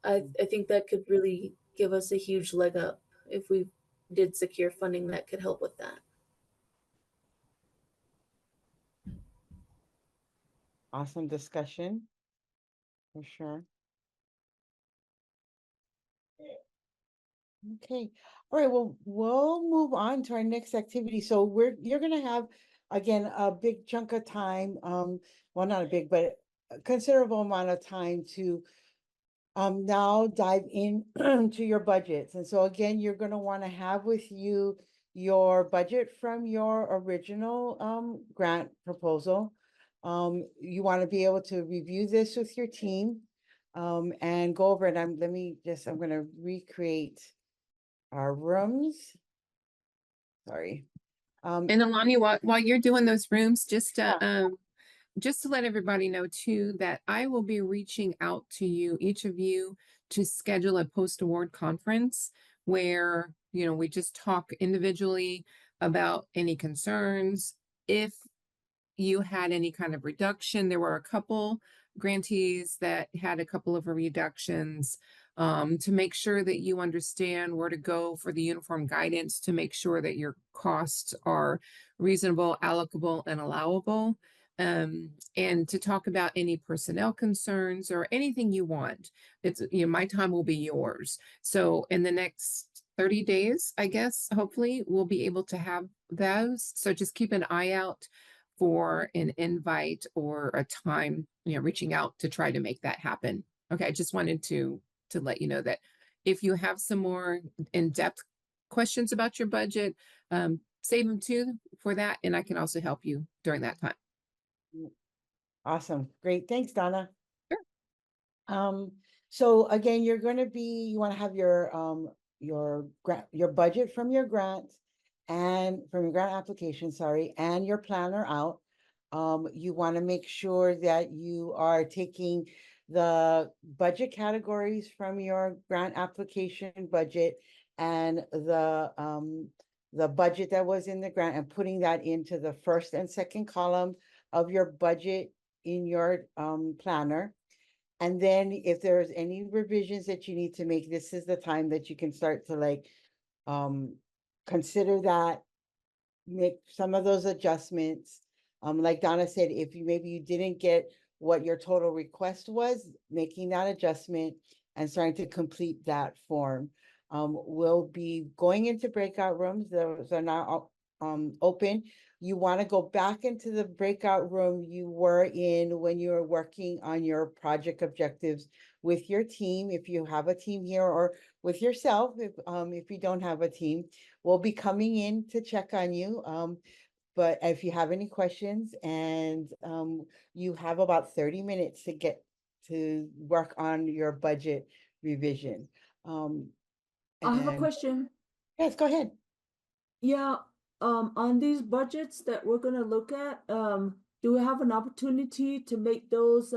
I think that could really give us a huge leg up if we did secure funding that could help with that. Awesome discussion, for sure. Okay. All right. Well, we'll move on to our next activity. So you're gonna have again a big chunk of time. Well, not a big, but a considerable amount of time to now dive in to your budgets. And so again, you're gonna want to have with you your budget from your original grant proposal. You want to be able to review this with your team and go over it. I'm gonna recreate our rooms. Sorry. And Alani, while you're doing those rooms, just to let everybody know too, that I will be reaching out to you, each of you, to schedule a post-award conference where, we just talk individually about any concerns. If you had any kind of reduction, there were a couple grantees that had a couple of reductions, to make sure that you understand where to go for the uniform guidance to make sure that your costs are reasonable, allocable, and allowable. And to talk about any personnel concerns or anything you want. It's, my time will be yours. So in the next 30 days, I guess, hopefully we'll be able to have those. So just keep an eye out for an invite or a time, reaching out to try to make that happen. Okay, I just wanted to let you know that if you have some more in-depth questions about your budget, save them too for that, and I can also help you during that time. Awesome. Great. Thanks, Donna. Sure. So again, you want to have your budget from your grant and from your grant application, sorry, and your planner out. You want to make sure that you are taking the budget categories from your grant application budget and the budget that was in the grant and putting that into the first and second column of your budget in your planner. And then if there's any revisions that you need to make, this is the time that you can start to consider that, make some of those adjustments. Like Donna said, if maybe you didn't get what your total request was, making that adjustment and starting to complete that form. We'll be going into breakout rooms. Those are now open. You want to go back into the breakout room you were in when you were working on your project objectives with your team, if you have a team here, or with yourself, if you don't have a team. We'll be coming in to check on you. But if you have any questions, and you have about 30 minutes to get to work on your budget revision. I have a question. Yes, go ahead. Yeah, on these budgets that we're gonna look at, do we have an opportunity to make those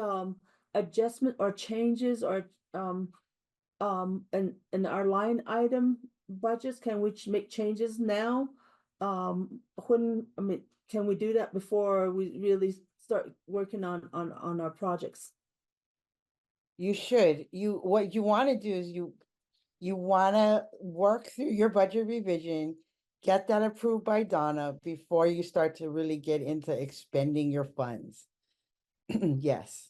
adjustment or changes or in our line item budgets? Can we make changes now? Can we do that before we really start working on our projects. You should. What you want to do is you want to work through your budget revision, get that approved by Donna before you start to really get into expending your funds. Yes.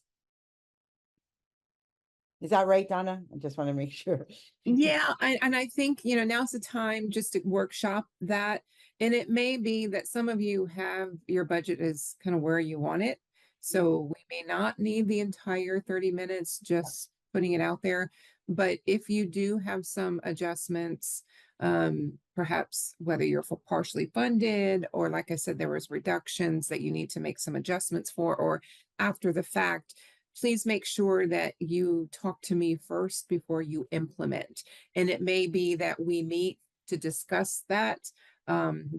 Is that right, Donna? I just want to make sure. Yeah, and I think, now's the time just to workshop that. And it may be that some of you have your budget is kind of where you want it. So we may not need the entire 30 minutes, just putting it out there. But if you do have some adjustments, perhaps whether you're partially funded, or like I said, there was reductions that you need to make some adjustments for, or after the fact, please make sure that you talk to me first before you implement. And it may be that we meet to discuss that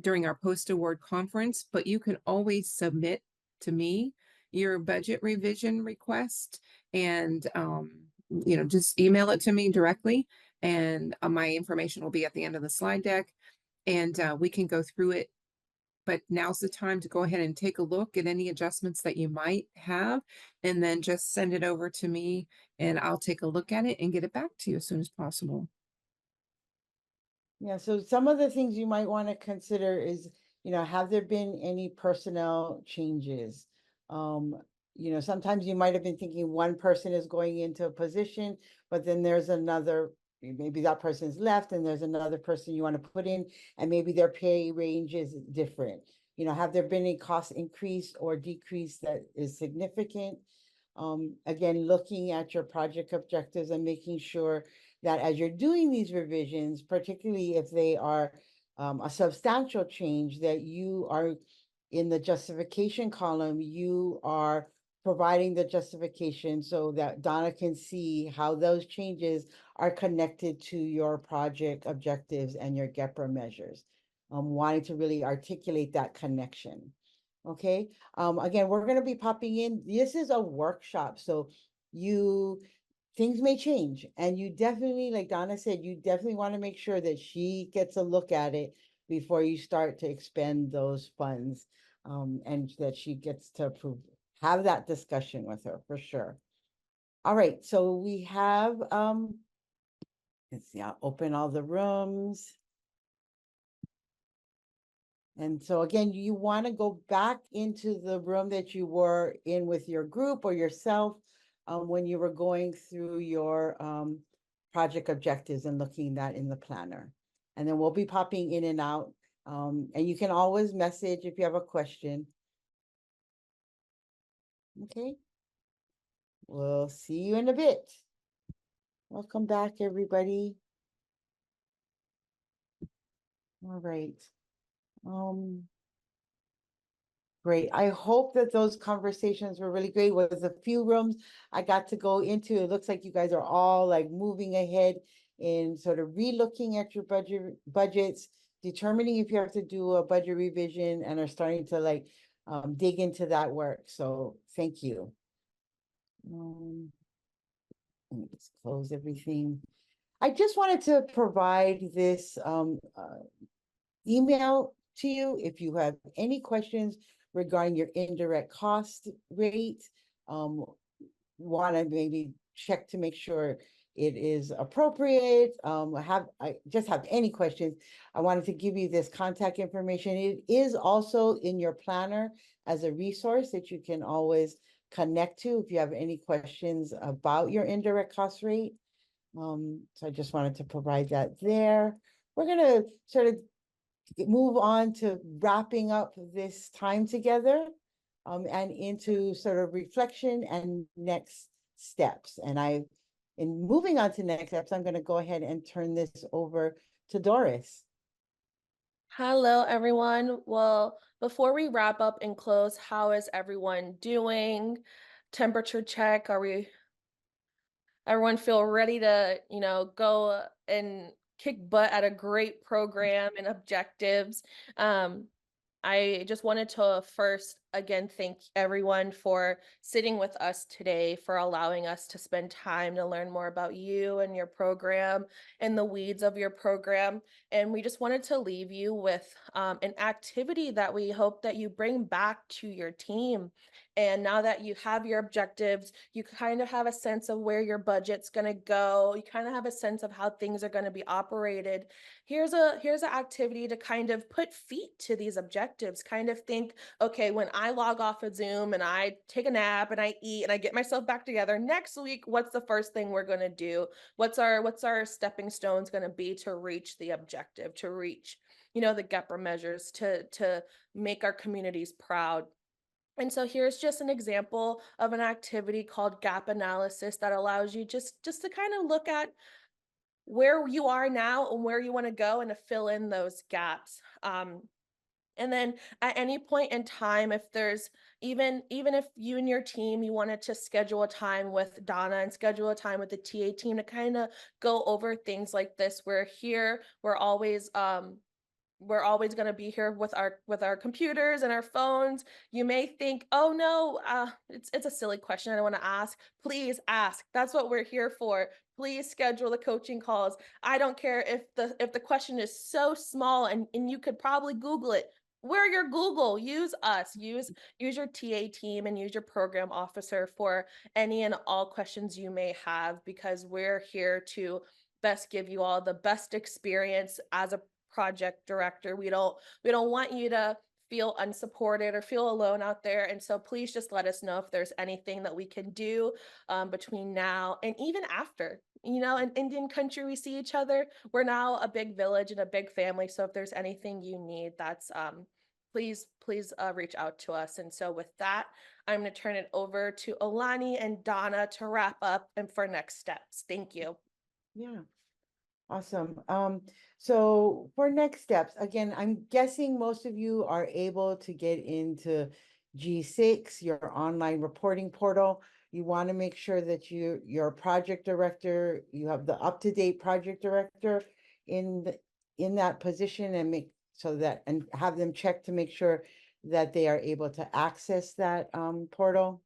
during our post-award conference, but you can always submit to me your budget revision request and, just email it to me directly. And my information will be at the end of the slide deck, and we can go through it. But now's the time to go ahead and take a look at any adjustments that you might have, and then just send it over to me and I'll take a look at it and get it back to you as soon as possible. Yeah, so some of the things you might want to consider is, have there been any personnel changes? Sometimes you might have been thinking one person is going into a position, but then there's another, maybe that person's left and there's another person you want to put in, and maybe their pay range is different. Have there been a cost increase or decrease that is significant? Again, looking at your project objectives and making sure that as you're doing these revisions, particularly if they are a substantial change, that you are in the justification column, you are providing the justification so that Donna can see how those changes are connected to your project objectives and your GEPRA measures. Wanting to really articulate that connection. Okay. Again, we're going to be popping in. This is a workshop, so things may change, and you definitely, like Donna said, you definitely want to make sure that she gets a look at it before you start to expend those funds, and that she gets to have that discussion with her for sure. All right, so we have, let's see, I'll open all the rooms. And so again, you want to go back into the room that you were in with your group or yourself when you were going through your project objectives and looking that in the planner. And then we'll be popping in and out. And you can always message if you have a question. Okay. We'll see you in a bit. Welcome back, everybody. All right. Great. I hope that those conversations were really great. With a few rooms I got to go into, it looks like you guys are all like moving ahead in sort of re-looking at your budgets, determining if you have to do a budget revision, and are starting to like dig into that work. So thank you. Let me just close everything. I just wanted to provide this email to you if you have any questions regarding your indirect cost rate. Want to maybe check to make sure it is appropriate. I just have any questions. I wanted to give you this contact information. It is also in your planner as a resource that you can always connect to if you have any questions about your indirect cost rate. So I just wanted to provide that there. We're going to sort of move on to wrapping up this time together and into sort of reflection and next steps. And in moving on to next steps, I'm going to go ahead and turn this over to Doris. Hello, everyone. Well, before we wrap up and close, how is everyone doing? Temperature check. Everyone feel ready to, go and kick butt at a great program and objectives? I just wanted to first, again, thank everyone for sitting with us today, for allowing us to spend time to learn more about you and your program and the weeds of your program. And we just wanted to leave you with an activity that we hope that you bring back to your team. And now that you have your objectives, you kind of have a sense of where your budget's going to go. You kind of have a sense of how things are going to be operated. Here's an activity to kind of put feet to these objectives. Kind of think, okay, when I log off of Zoom and I take a nap and I eat and I get myself back together next week, what's the first thing we're going to do? What's our stepping stones going to be to reach the objective, to reach, the GEPRA measures, to make our communities proud? And so here's just an example of an activity called gap analysis that allows you just to kind of look at where you are now and where you want to go and to fill in those gaps. And then at any point in time, if there's even if you and your team, you wanted to schedule a time with Donna and schedule a time with the TA team to kind of go over things like this, we're here. We're always going to be here with our computers and our phones. You may think, oh no, it's a silly question I don't want to ask. Please ask. That's what we're here for. Please schedule the coaching calls. I don't care if the question is so small and you could probably Google it. We're your Google. Use us. Use your TA team and use your program officer for any and all questions you may have, because we're here to best give you all the best experience as a project director. We don't want you to feel unsupported or feel alone out there. And so please just let us know if there's anything that we can do between now and even after. In Indian country, we see each other. We're now a big village and a big family. So if there's anything you need, that's please reach out to us. And so with that, I'm going to turn it over to Alani and Donna to wrap up and for next steps. Thank you. Yeah. Awesome. So for next steps, again, I'm guessing most of you are able to get into G6, your online reporting portal. You want to make sure that your project director, you have the up-to-date project director in that position, and have them check to make sure that they are able to access that portal.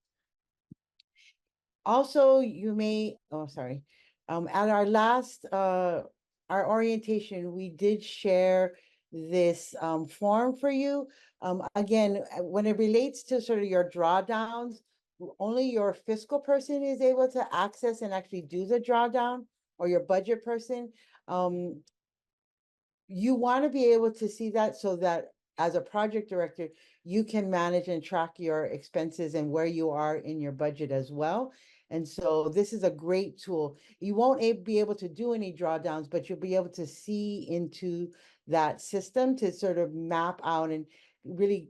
Also, you may, at our last, our orientation, we did share this form for you. Again, when it relates to sort of your drawdowns, only your fiscal person is able to access and actually do the drawdown, or your budget person. You want to be able to see that so that as a project director, you can manage and track your expenses and where you are in your budget as well. And so this is a great tool. You won't be able to do any drawdowns, but you'll be able to see into that system to sort of map out and really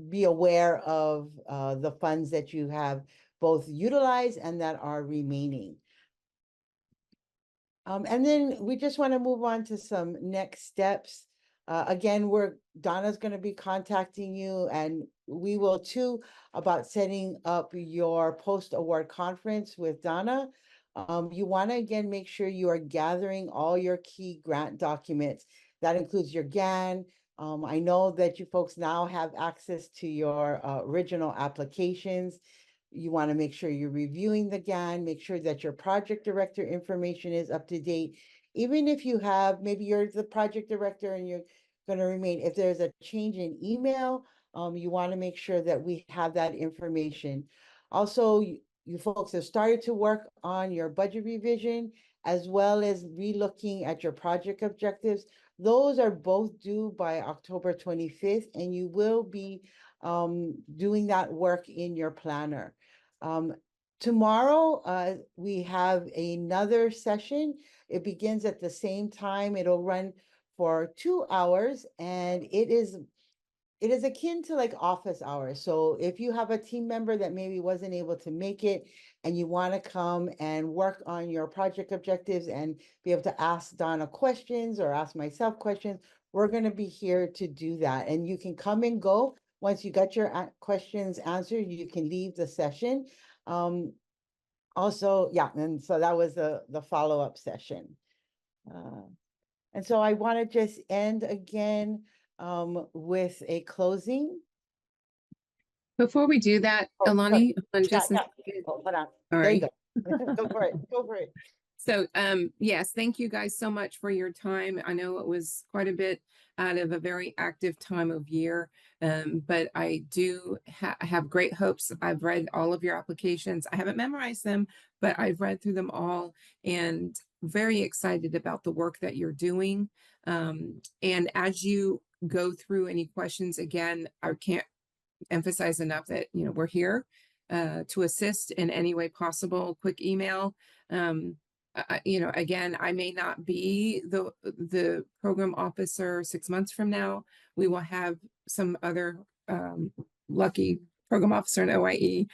be aware of the funds that you have both utilized and that are remaining. And then we just want to move on to some next steps. Again, Donna's going to be contacting you, and we will too, about setting up your post-award conference with Donna. You want to, again, make sure you are gathering all your key grant documents. That includes your GAN. I know that you folks now have access to your original applications. You want to make sure you're reviewing the GAN, make sure that your project director information is up to date. Even if you have, maybe you're the project director and you're going to remain, if there's a change in email, you want to make sure that we have that information. Also, you folks have started to work on your budget revision, as well as relooking at your project objectives. Those are both due by October 25th, and you will be doing that work in your planner. Tomorrow, we have another session. It begins at the same time. It'll run for 2 hours, and it is akin to like office hours. So if you have a team member that maybe wasn't able to make it and you want to come and work on your project objectives and be able to ask Donna questions or ask myself questions, we're going to be here to do that. And you can come and go. Once you got your questions answered, you can leave the session. Also, yeah, and so that was the follow-up session. And so I want to just end again with a closing. Before we do that, Alani, hold on. All There right. you go. Go for it. Go for it. So, yes, thank you guys so much for your time. I know it was quite a bit out of a very active time of year. But I do have great hopes. I've read all of your applications. I haven't memorized them, but I've read through them all and very excited about the work that you're doing. And as you go through any questions, again, I can't emphasize enough that, you know, we're here to assist in any way possible. Quick email. You know, again, I may not be the program officer 6 months from now. We will have some other lucky program officer in OIE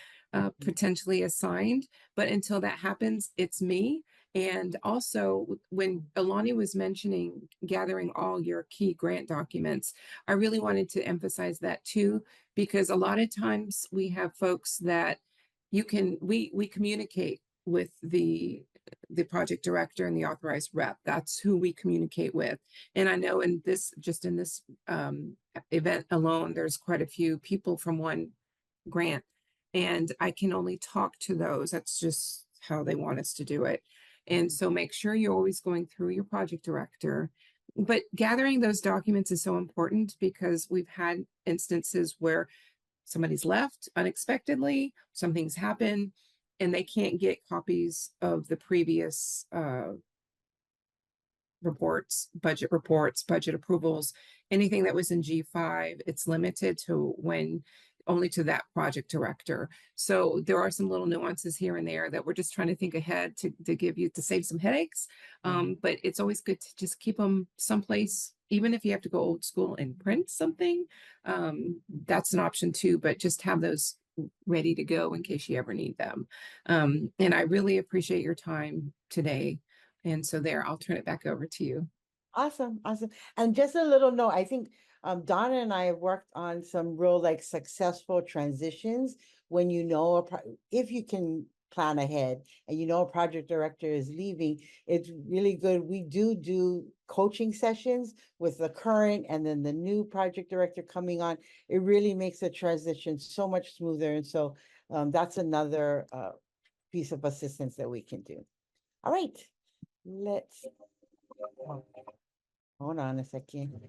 potentially assigned, but until that happens, it's me. And also, when Alani was mentioning gathering all your key grant documents, I really wanted to emphasize that too, because a lot of times we have folks that we communicate with the project director and the authorized rep. That's who we communicate with. And I know in this event alone, there's quite a few people from one grant, and I can only talk to those. That's just how they want us to do it. And so make sure you're always going through your project director. But gathering those documents is so important because we've had instances where somebody's left unexpectedly, something's happened, and they can't get copies of the previous reports, budget approvals, anything that was in G5, it's limited to only to that project director. So there are some little nuances here and there that we're just trying to think ahead to save some headaches. But it's always good to just keep them someplace, even if you have to go old school and print something. That's an option too, but just have those ready to go in case you ever need them. And I really appreciate your time today. And so there, I'll turn it back over to you. Awesome. And just a little note, I think Donna and I have worked on some real like successful transitions when you know if you can plan ahead and you know a project director is leaving, it's really good. We do coaching sessions with the current and then the new project director coming on. It really makes the transition so much smoother. And so that's another piece of assistance that we can do. All right. Let's hold on a second.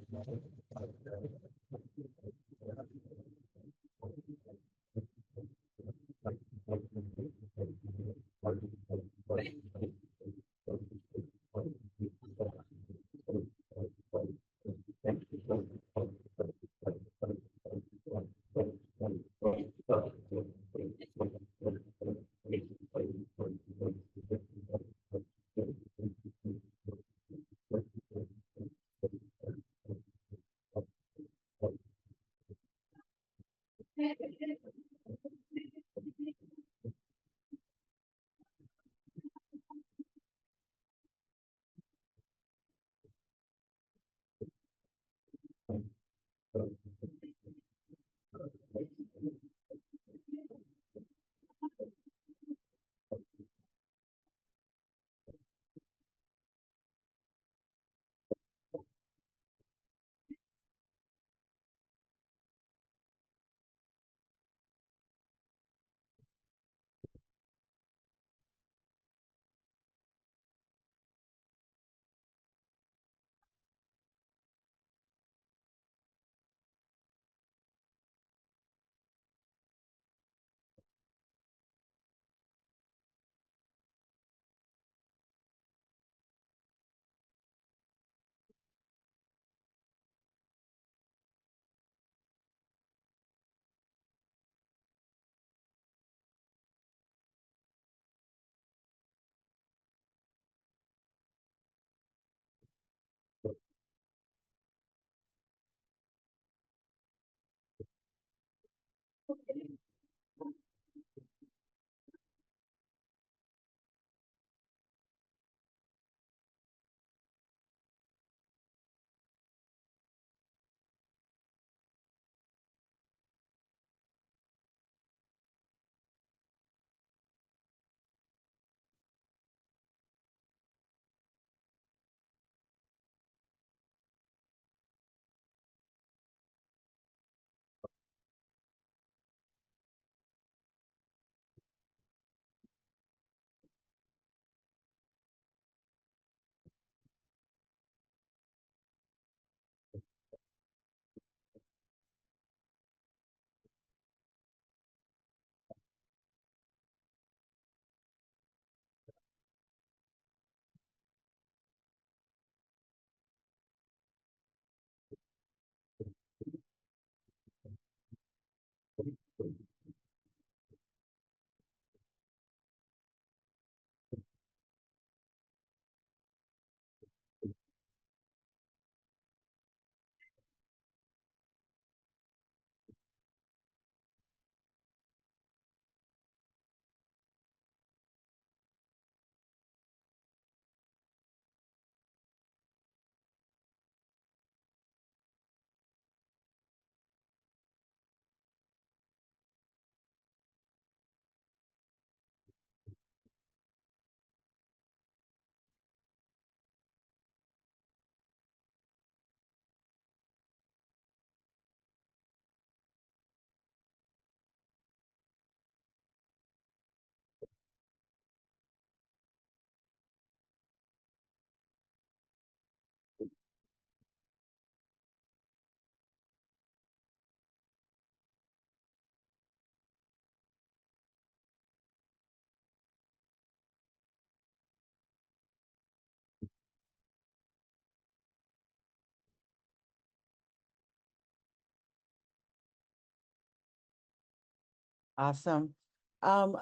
Awesome.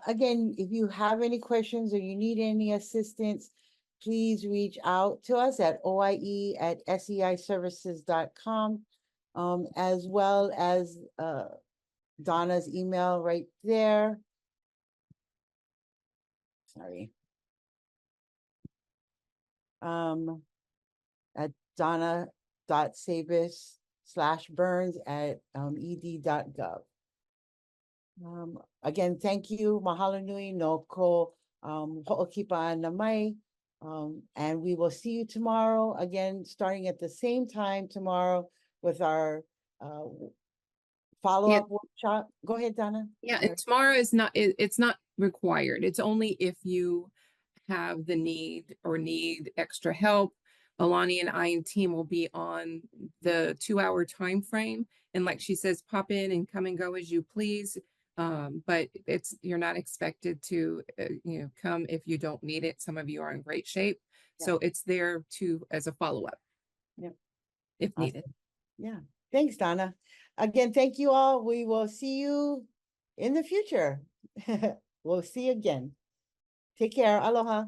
Again, if you have any questions or you need any assistance, please reach out to us at oie@seiservices.com, as well as Donna's email right there. Sorry. At donna.sabis/burns@ed.gov. Again, thank you. Mahalo nui no ko ho'okipa na mai. And we will see you tomorrow, again, starting at the same time tomorrow with our follow-up workshop. Go ahead, Donna. Yeah, Sorry. and tomorrow is not, it's not required. It's only if you have the need or need extra help. Alani and I and team will be on the 2-hour time frame. And like she says, pop in and come and go as you please. But you're not expected to, come if you don't need it. Some of you are in great shape. Yeah. So it's there as a follow-up. Yep. If Awesome. needed. Yeah. Thanks, Donna. Again, thank you all. We will see you in the future. We'll see you again. Take care. Aloha.